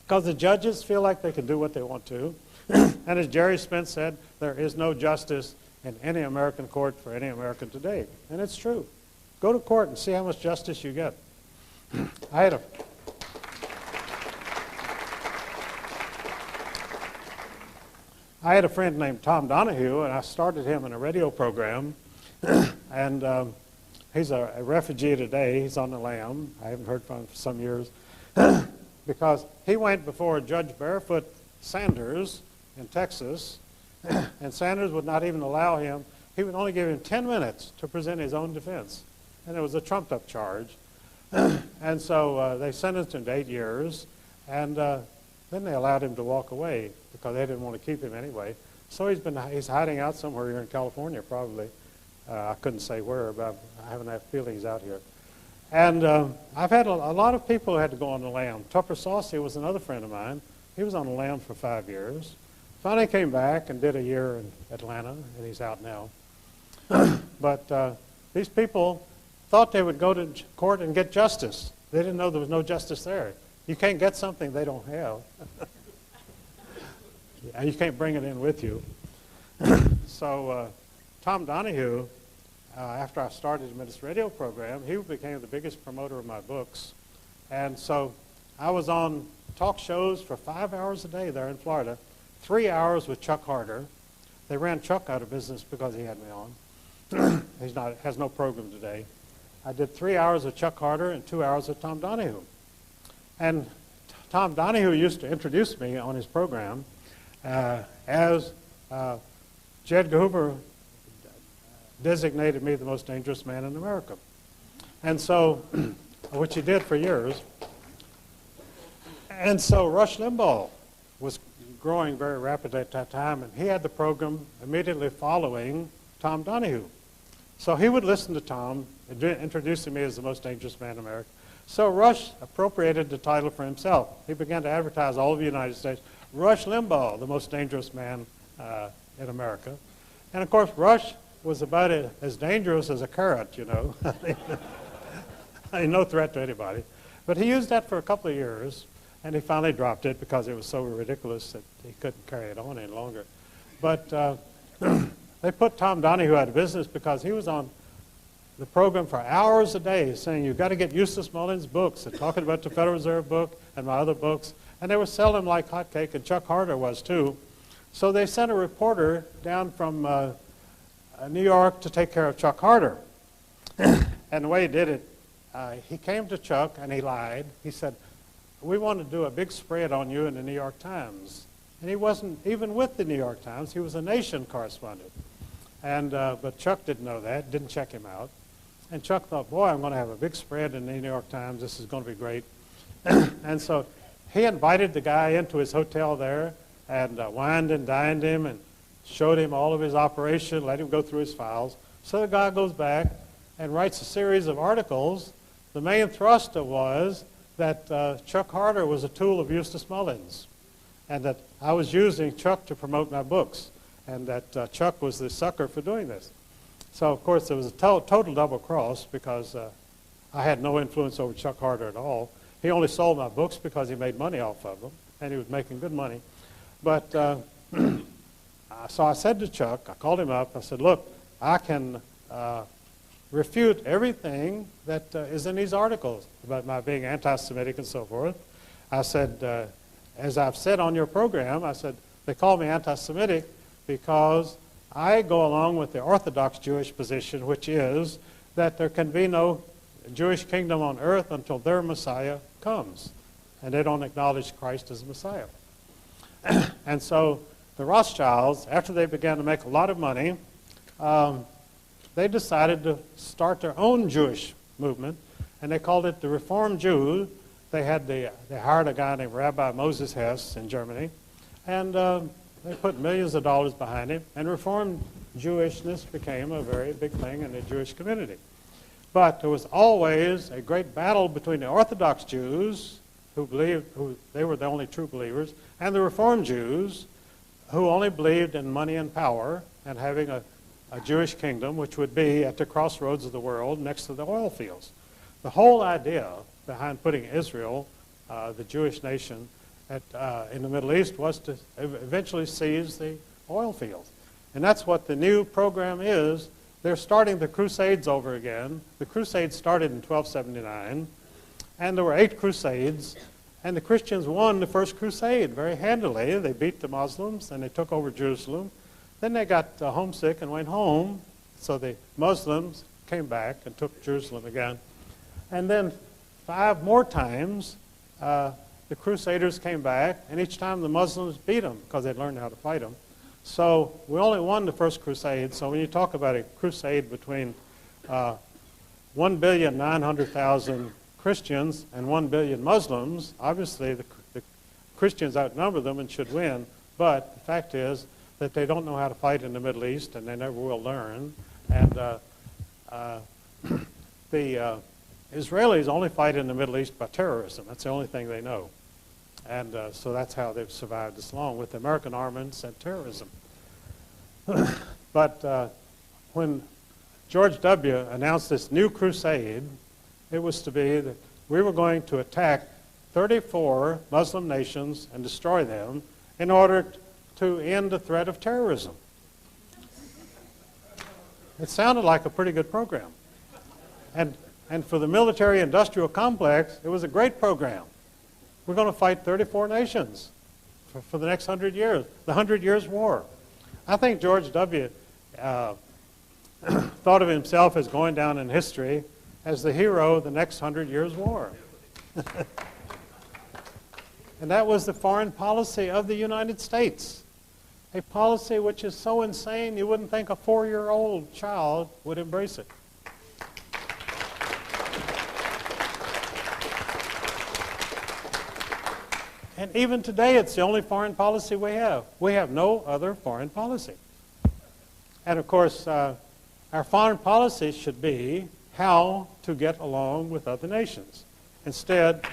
Because the judges feel like they can do what they want to. And as Jerry Spence said, there is no justice in any American court for any American today. And it's true. Go to court and see how much justice you get. I had a friend named Tom Donahue, and I started him in a radio program. And he's a refugee today. He's on the lam. I haven't heard from him for some years. Because he went before Judge Barefoot Sanders in Texas, and Sanders would not even allow him. He would only give him 10 minutes to present his own defense. And it was a trumped-up charge. And so they sentenced him to 8 years, and then they allowed him to walk away because they didn't want to keep him anyway. So he's hiding out somewhere here in California, probably. I couldn't say where, but I haven't had feelings out here. And I've had a lot of people who had to go on the lam. Tupper Saucy was another friend of mine. He was on the lam for 5 years. Finally came back and did a year in Atlanta, and he's out now. But these people thought they would go to court and get justice. They didn't know there was no justice there. You can't get something they don't have. And you can't bring it in with you. So Tom Donahue, after I started this radio program, he became the biggest promoter of my books. And so I was on talk shows for 5 hours a day there in Florida, 3 hours with Chuck Harder. They ran Chuck out of business because he had me on. Has no program today. I did 3 hours with Chuck Harder and 2 hours with Tom Donahue. And Tom Donahue used to introduce me on his program as J. Edgar Hoover designated me the most dangerous man in America. And so, which he did for years. And so Rush Limbaugh was growing very rapidly at that time, and he had the program immediately following Tom Donahue. So he would listen to Tom, introducing me as the most dangerous man in America. So Rush appropriated the title for himself. He began to advertise all over the United States, Rush Limbaugh, the most dangerous man in America. And of course, Rush was about as dangerous as a carrot, you know. I mean, no threat to anybody. But he used that for a couple of years, and he finally dropped it because it was so ridiculous that he couldn't carry it on any longer. But they put Tom Donahue out of business because he was on the program for hours a day saying, you've got to get Eustace Mullins' books, and talking about the Federal Reserve book and my other books. And they were selling them like hotcake, and Chuck Harder was too. So they sent a reporter down from New York to take care of Chuck Harder. And the way he did it, he came to Chuck and he lied. He said, we want to do a big spread on you in the New York Times. And he wasn't even with the New York Times. He was a Nation correspondent. And but Chuck didn't know that, didn't check him out. And Chuck thought, boy, I'm going to have a big spread in the New York Times. This is going to be great. And so he invited the guy into his hotel there and wined and dined him and showed him all of his operation, let him go through his files. So the guy goes back and writes a series of articles. The main thrust was that Chuck Harder was a tool of Eustace Mullins, and that I was using Chuck to promote my books. and that Chuck was the sucker for doing this. So, of course, it was a total double cross because I had no influence over Chuck Harder at all. He only sold my books because he made money off of them, and he was making good money. But so I said to Chuck, I called him up, I said, look, I can refute everything that is in these articles about my being anti-Semitic and so forth. I said, as I've said on your program, I said, they call me anti-Semitic because I go along with the Orthodox Jewish position, which is that there can be no Jewish kingdom on earth until their Messiah comes. And they don't acknowledge Christ as Messiah. And so the Rothschilds, after they began to make a lot of money, they decided to start their own Jewish movement, and they called it the Reformed Jew. They hired a guy named Rabbi Moses Hess in Germany, and they put millions of dollars behind him, and Reformed Jewishness became a very big thing in the Jewish community. But there was always a great battle between the Orthodox Jews, who they were the only true believers, and the Reformed Jews, who only believed in money and power and having a Jewish kingdom, which would be at the crossroads of the world next to the oil fields. The whole idea behind putting Israel, the Jewish nation, in the Middle East was to eventually seize the oil fields. And that's what the new program is. They're starting the Crusades over again. The Crusades started in 1279, and there were 8 Crusades, and the Christians won the first Crusade very handily. They beat the Muslims, and they took over Jerusalem. Then they got homesick and went home, so the Muslims came back and took Jerusalem again. And then 5 more times, the Crusaders came back, and each time the Muslims beat them because they'd learned how to fight them. So we only won the first Crusade. So when you talk about a crusade between 1,900,000 Christians and 1 billion Muslims, obviously the Christians outnumber them and should win. But the fact is that they don't know how to fight in the Middle East, and they never will learn. And the Israelis only fight in the Middle East by terrorism. That's the only thing they know. And so that's how they've survived this long, with American armaments and terrorism. But when George W. announced this new crusade, it was to be that we were going to attack 34 Muslim nations and destroy them in order to end the threat of terrorism. It sounded like a pretty good program. And for the military-industrial complex, it was a great program. We're going to fight 34 nations for the next 100 years, the 100 Years' War. I think George W. thought of himself as going down in history as the hero of the next 100 Years' War. And that was the foreign policy of the United States, a policy which is so insane you wouldn't think a 4-year-old child would embrace it. And even today, it's the only foreign policy we have. We have no other foreign policy. And of course, our foreign policy should be how to get along with other nations. Instead,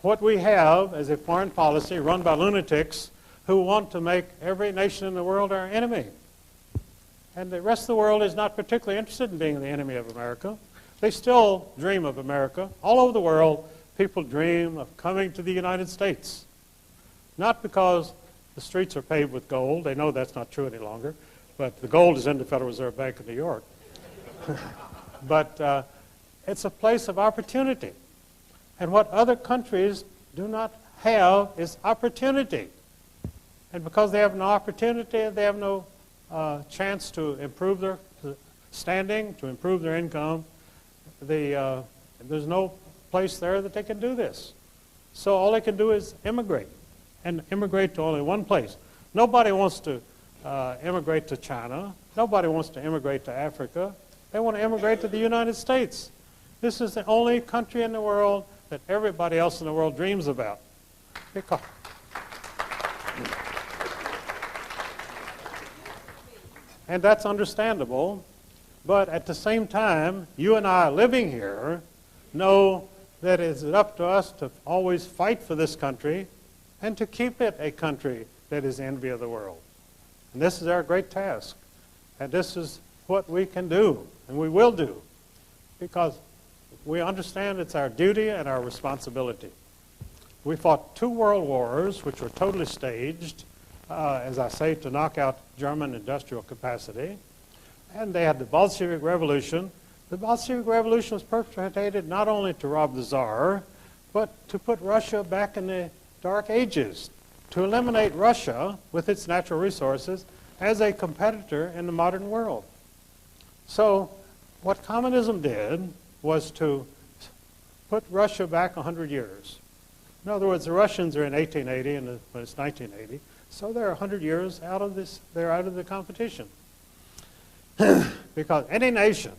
what we have is a foreign policy run by lunatics who want to make every nation in the world our enemy. And the rest of the world is not particularly interested in being the enemy of America. They still dream of America. All over the world, people dream of coming to the United States. Not because the streets are paved with gold. They know that's not true any longer. But the gold is in the Federal Reserve Bank of New York. But it's a place of opportunity. And what other countries do not have is opportunity. And because they have no opportunity, they have no chance to improve their standing, to improve their income. There's no place there that they can do this. So all they can do is immigrate, and immigrate to only one place. Nobody wants to immigrate to China. Nobody wants to immigrate to Africa. They want to immigrate to the United States. This is the only country in the world that everybody else in the world dreams about. And that's understandable, but at the same time, you and I living here know that it's up to us to always fight for this country and to keep it a country that is the envy of the world. And this is our great task. And this is what we can do, and we will do, because we understand it's our duty and our responsibility. We fought 2 world wars, which were totally staged, as I say, to knock out German industrial capacity. And they had the Bolshevik Revolution. The Bolshevik Revolution was perpetrated not only to rob the Tsar, but to put Russia back in the Dark Ages, to eliminate Russia with its natural resources as a competitor in the modern world. So what communism did was to put Russia back 100 years. In other words, the Russians are in 1880 and when it's 1980, so they're 100 years out of this, they're out of the competition. Because any nation,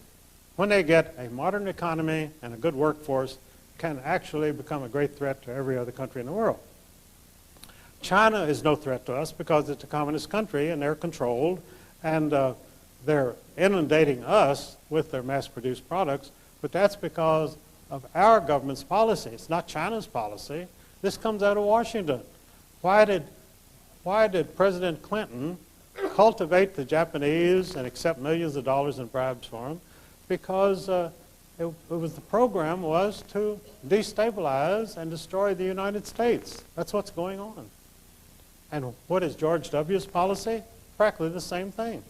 when they get a modern economy and a good workforce, can actually become a great threat to every other country in the world. China is no threat to us because it's a communist country and they're controlled and they're inundating us with their mass-produced products, but that's because of our government's policy. It's not China's policy. This comes out of Washington. Why did President Clinton cultivate the Japanese and accept millions of dollars in bribes for them? Because the program was to destabilize and destroy the United States. That's what's going on. And what is George W.'s policy? Practically the same thing.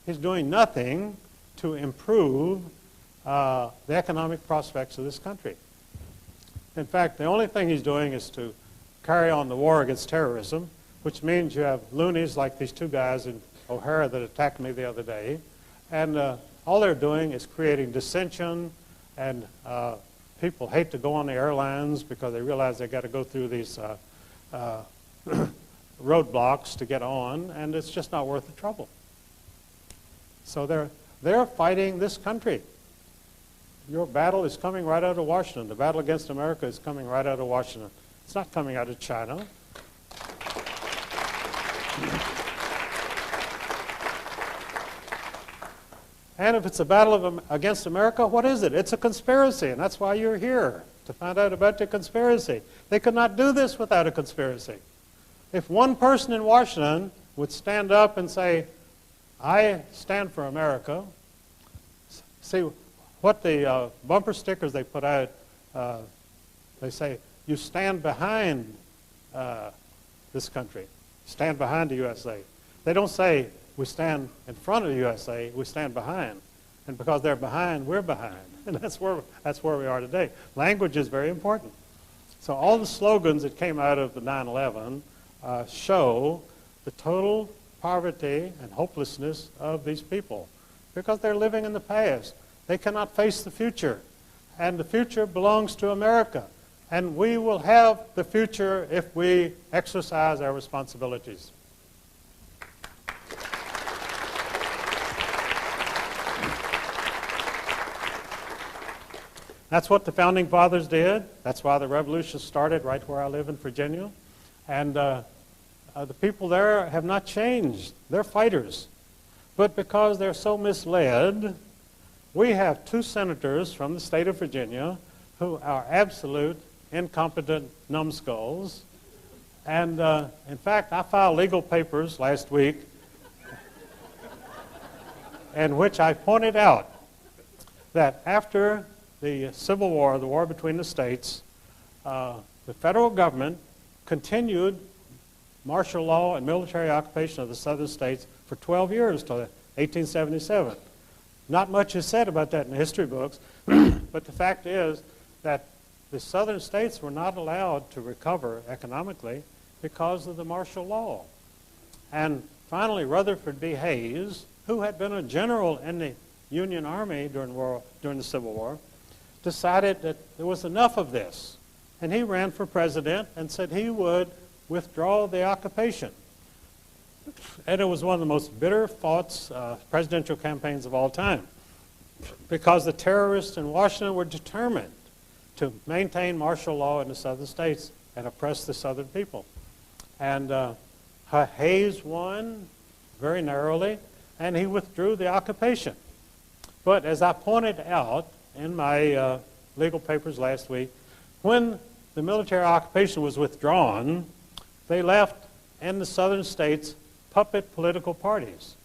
He's doing nothing to improve the economic prospects of this country. In fact, the only thing he's doing is to carry on the war against terrorism, which means you have loonies like these 2 guys in O'Hara that attacked me the other day, and all they're doing is creating dissension, and people hate to go on the airlines because they realize they got to go through these roadblocks to get on, and it's just not worth the trouble. So they're fighting this country. Your battle is coming right out of Washington. The battle against America is coming right out of Washington. It's not coming out of China. And if it's a battle against America, what is it? It's a conspiracy, and that's why you're here, to find out about the conspiracy. They could not do this without a conspiracy. If one person in Washington would stand up and say, I stand for America, see what the bumper stickers they put out, they say, you stand behind this country, stand behind the USA. They don't say, we stand in front of the USA, we stand behind. And because they're behind, we're behind. And that's where we are today. Language is very important. So all the slogans that came out of the 9/11 show the total poverty and hopelessness of these people because they're living in the past. They cannot face the future. And the future belongs to America. And we will have the future if we exercise our responsibilities. That's what the Founding Fathers did. That's why the revolution started right where I live in Virginia. And the people there have not changed. They're fighters. But because they're so misled, we have 2 senators from the state of Virginia who are absolute incompetent numbskulls. And in fact, I filed legal papers last week in which I pointed out that after the Civil War, the war between the states, the federal government continued martial law and military occupation of the southern states for 12 years till 1877. Not much is said about that in the history books, but the fact is that the southern states were not allowed to recover economically because of the martial law. And finally, Rutherford B. Hayes, who had been a general in the Union Army during the Civil War, decided that there was enough of this. And he ran for president and said he would withdraw the occupation. And it was one of the most bitter fought presidential campaigns of all time because the terrorists in Washington were determined to maintain martial law in the southern states and oppress the southern people. And Hayes won very narrowly, and he withdrew the occupation. But as I pointed out in my legal papers last week. When the military occupation was withdrawn, they left in the southern states puppet political parties,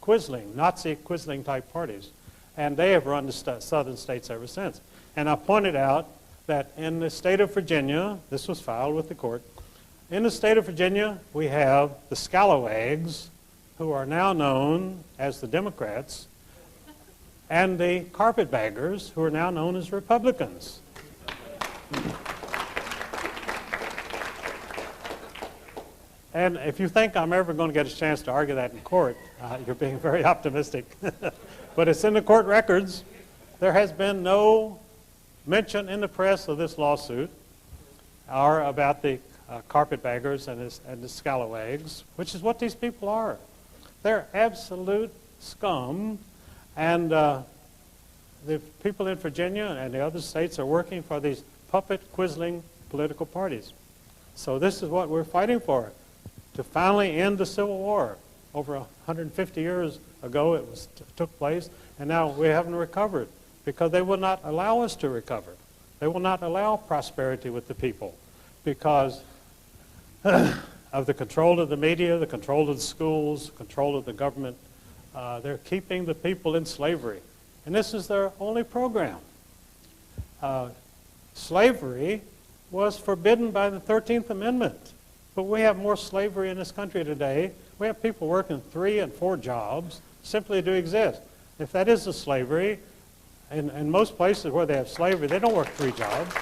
Nazi Quisling type parties. And they have run the southern states ever since. And I pointed out that in the state of Virginia, this was filed with the court, in the state of Virginia we have the scalawags, who are now known as the Democrats, and the carpetbaggers, who are now known as Republicans. And if you think I'm ever going to get a chance to argue that in court, you're being very optimistic. But it's in the court records. There has been no mention in the press of this lawsuit or about the carpetbaggers and the scalawags, which is what these people are. They're absolute scum. And the people in Virginia and the other states are working for these puppet Quisling political parties. So this is what we're fighting for, to finally end the Civil War. Over 150 years ago it took place, and now we haven't recovered because they will not allow us to recover. They will not allow prosperity with the people because of the control of the media, the control of the schools, control of the government. They're keeping the people in slavery. And this is their only program. Slavery was forbidden by the 13th Amendment. But we have more slavery in this country today. We have people working 3 and 4 jobs simply to exist. If that is a slavery, in most places where they have slavery, they don't work 3 jobs.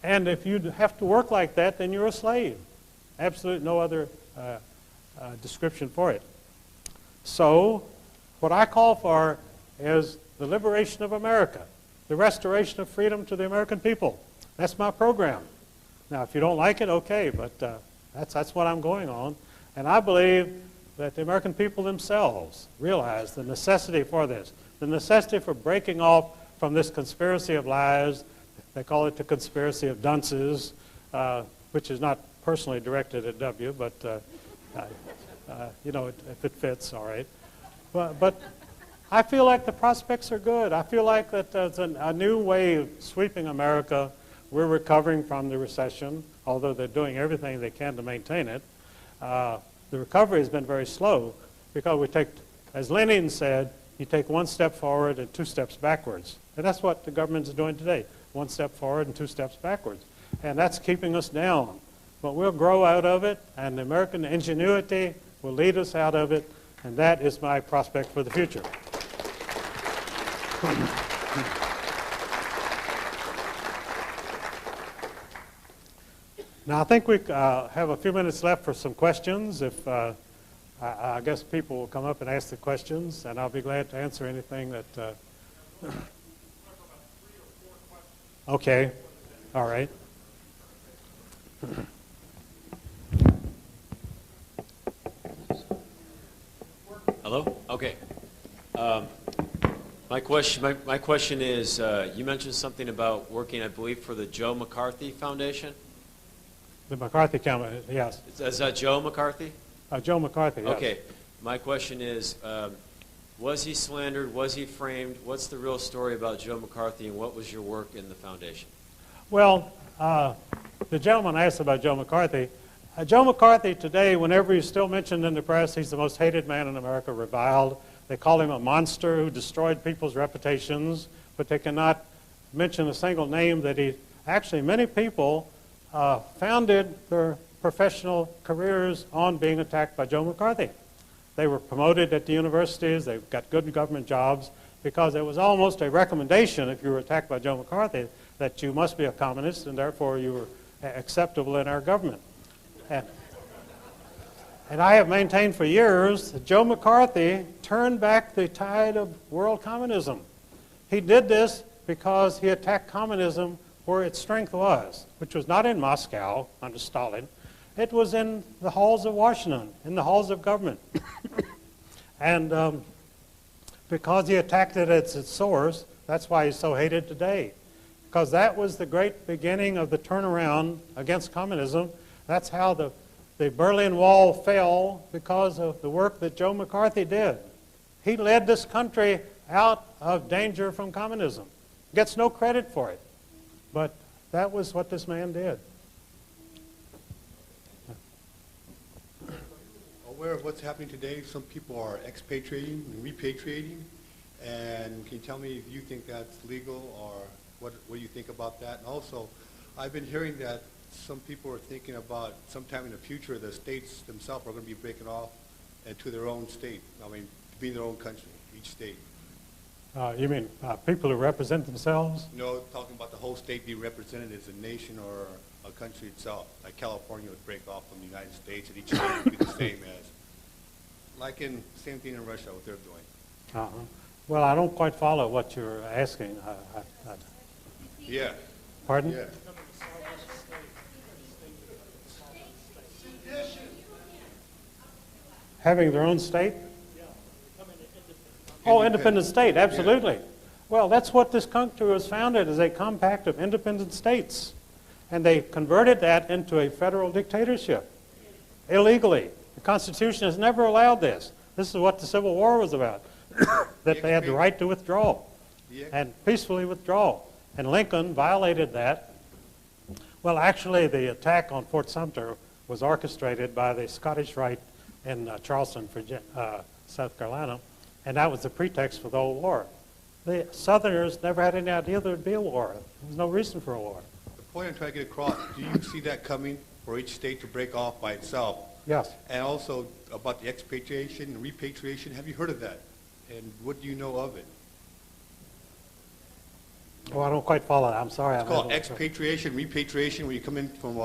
And if you have to work like that, then you're a slave. Absolutely no other description for it. So what I call for is the liberation of America, the restoration of freedom to the American people. That's my program. Now, if you don't like it, okay, but that's what I'm going on. And I believe that the American people themselves realize the necessity for this, the necessity for breaking off from this conspiracy of lies. They call it the conspiracy of dunces, which is not personally directed at W, but if it fits, all right. But I feel like the prospects are good. I feel like that there's a new wave sweeping America. We're recovering from the recession, although they're doing everything they can to maintain it. The recovery has been very slow because we take, as Lenin said, you take 1 step forward and 2 steps backwards. And that's what the government is doing today, 1 step forward and 2 steps backwards. And that's keeping us down. But we'll grow out of it, and the American ingenuity will lead us out of it, and that is my prospect for the future. Now, I think we have a few minutes left for some questions. If I guess people will come up and ask the questions, and I'll be glad to answer anything that... Okay. All right. Hello? Okay. My question is, you mentioned something about working, I believe, for the Joe McCarthy Foundation? The McCarthy Campaign, yes. Is that Joe McCarthy? Joe McCarthy, yes. Okay. My question is, was he slandered? Was he framed? What's the real story about Joe McCarthy, and what was your work in the foundation? Well, the gentleman asked about Joe McCarthy. Joe McCarthy today, whenever he's still mentioned in the press, he's the most hated man in America, reviled. They call him a monster who destroyed people's reputations, but they cannot mention a single name that he... Actually, many people founded their professional careers on being attacked by Joe McCarthy. They were promoted at the universities, they got good government jobs, because it was almost a recommendation if you were attacked by Joe McCarthy that you must be a communist and therefore you were acceptable in our government. And I have maintained for years that Joe McCarthy turned back the tide of world communism. He did this because he attacked communism where its strength was, which was not in Moscow under Stalin. It was in the halls of Washington, in the halls of government. And because he attacked it at its source, that's why he's so hated today. Because that was the great beginning of the turnaround against communism. That's how the Berlin Wall fell, because of the work that Joe McCarthy did. He led this country out of danger from communism. Gets no credit for it. But that was what this man did. Aware of what's happening today, some people are expatriating and repatriating. And can you tell me if you think that's legal, or what do you think about that? And also, I've been hearing that some people are thinking about sometime in the future the states themselves are going to be breaking off into their own state. I mean, to be their own country, each state. You mean people who represent themselves? No, talking about the whole state being represented as a nation or a country itself. Like California would break off from the United States, and each state would be the same as, like same thing in Russia, what they're doing. Uh-huh. Well, I don't quite follow what you're asking. Yeah. Pardon? Yeah. Having their own state? Oh, independent state, absolutely. Well, that's what this country was founded, as a compact of independent states. And they converted that into a federal dictatorship, illegally. The Constitution has never allowed this. This is what the Civil War was about, that they had the right to withdraw, and peacefully withdraw. And Lincoln violated that. Well, actually, the attack on Fort Sumter was orchestrated by the Scottish Rite in Charleston, South Carolina, and that was the pretext for the whole war. The Southerners never had any idea there would be a war. There was no reason for a war. The point I'm trying to get across, do you see that coming for each state to break off by itself? Yes. And also about the expatriation and repatriation, have you heard of that? And what do you know of it? Oh, I don't quite follow that. I'm sorry. It's called expatriation, repatriation, when you come in from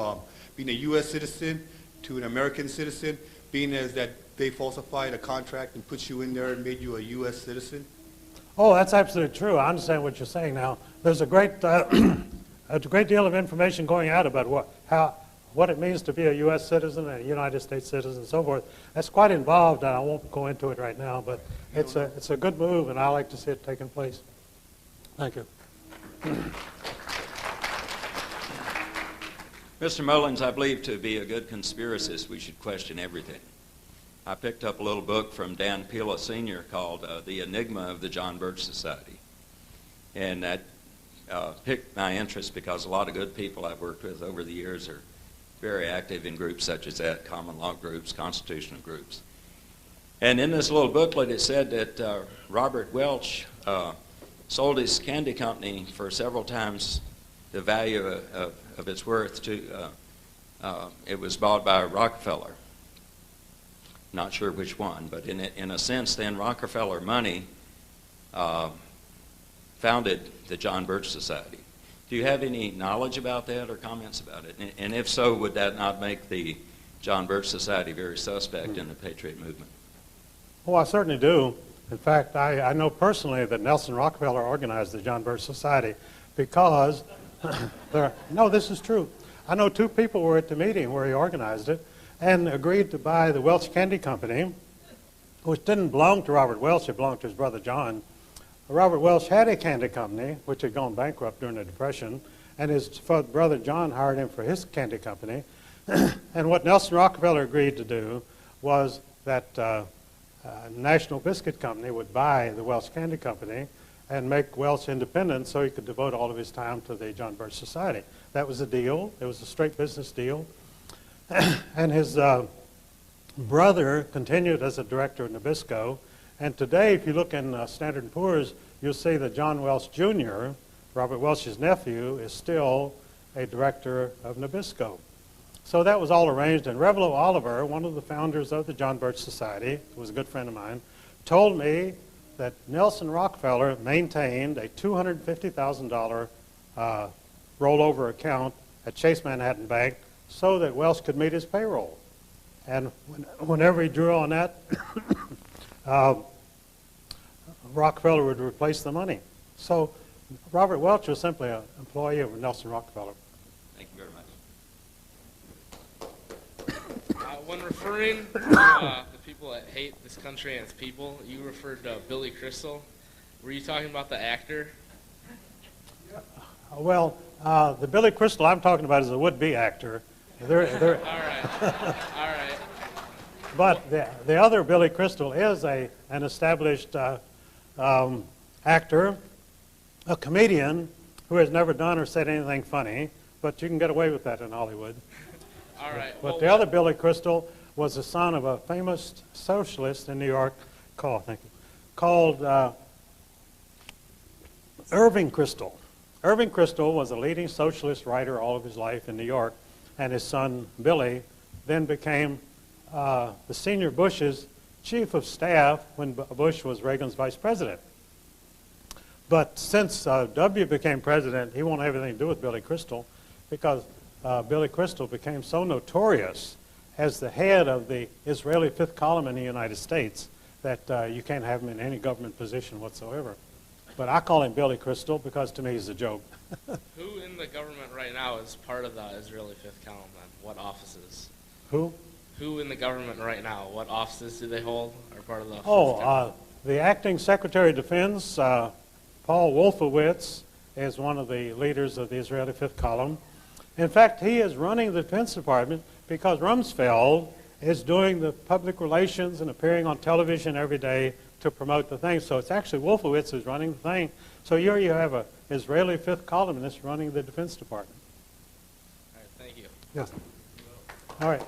being a U.S. citizen to an American citizen, being as that they falsified a contract and put you in there and made you a U.S. citizen. Oh, that's absolutely true. I understand what you're saying now. There's a great deal of information going out about what it means to be a U.S. citizen and a United States citizen and so forth. That's quite involved, and I won't go into it right now, but it's a good move, and I like to see it taking place. Thank you. Mr. Mullins, I believe to be a good conspiracist, we should question everything. I picked up a little book from Dan Pila Sr. called The Enigma of the John Birch Society. And that piqued my interest because a lot of good people I've worked with over the years are very active in groups such as that, common law groups, constitutional groups. And in this little booklet it said that Robert Welch sold his candy company for several times the value of its worth to, it was bought by Rockefeller. Not sure which one, but in a sense then Rockefeller money founded the John Birch Society. Do you have any knowledge about that or comments about it? And if so, would that not make the John Birch Society very suspect in the Patriot movement? Oh, I certainly do. In fact, I know personally that Nelson Rockefeller organized the John Birch Society because, no, this is true. I know two people were at the meeting where he organized it and agreed to buy the Welch Candy Company, which didn't belong to Robert Welch, it belonged to his brother John. Robert Welch had a candy company, which had gone bankrupt during the Depression, and his brother John hired him for his candy company. And what Nelson Rockefeller agreed to do was that National Biscuit Company would buy the Welch Candy Company and make Welch independent so he could devote all of his time to the John Birch Society. That was a deal. It was a straight business deal. And his brother continued as a director of Nabisco. And today, if you look in Standard & Poor's, you'll see that John Welch Jr., Robert Welch's nephew, is still a director of Nabisco. So that was all arranged. And Revelo Oliver, one of the founders of the John Birch Society, who was a good friend of mine, told me that Nelson Rockefeller maintained a $250,000 rollover account at Chase Manhattan Bank so that Welch could meet his payroll. And whenever he drew on that, Rockefeller would replace the money. So Robert Welch was simply an employee of Nelson Rockefeller. Thank you very much. When referring to the people that hate this country and its people, you referred to Billy Crystal. Were you talking about the actor? Well, the Billy Crystal I'm talking about is a would-be actor. All right. All right. But the other Billy Crystal is an established actor, a comedian who has never done or said anything funny, but you can get away with that in Hollywood. All right. But the other Billy Crystal was the son of a famous socialist in New York called Irving Kristol. Irving Kristol was a leading socialist writer all of his life in New York, and his son Billy then became the senior Bush's chief of staff when Bush was Reagan's vice president. But since W became president, he won't have anything to do with Billy Crystal because Billy Crystal became so notorious as the head of the Israeli fifth column in the United States that you can't have him in any government position whatsoever. But I call him Billy Crystal because to me he's a joke. Who in the government right now is part of the Israeli fifth column then? What offices? Who? Who in the government right now? What offices do they hold? Are part of the fifth column? The acting Secretary of Defense, Paul Wolfowitz, is one of the leaders of the Israeli fifth column. In fact, he is running the Defense Department because Rumsfeld is doing the public relations and appearing on television every day to promote the thing. So it's actually Wolfowitz who's running the thing. So here you have an Israeli fifth columnist running the Defense Department. All right, thank you. Yes. All right.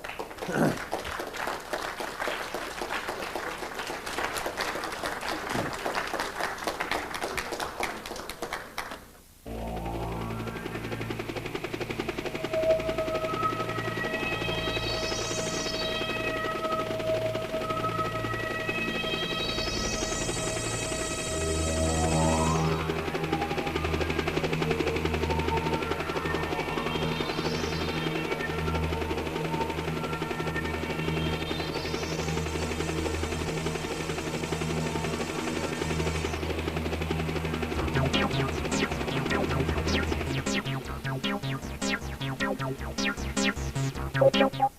Thank you.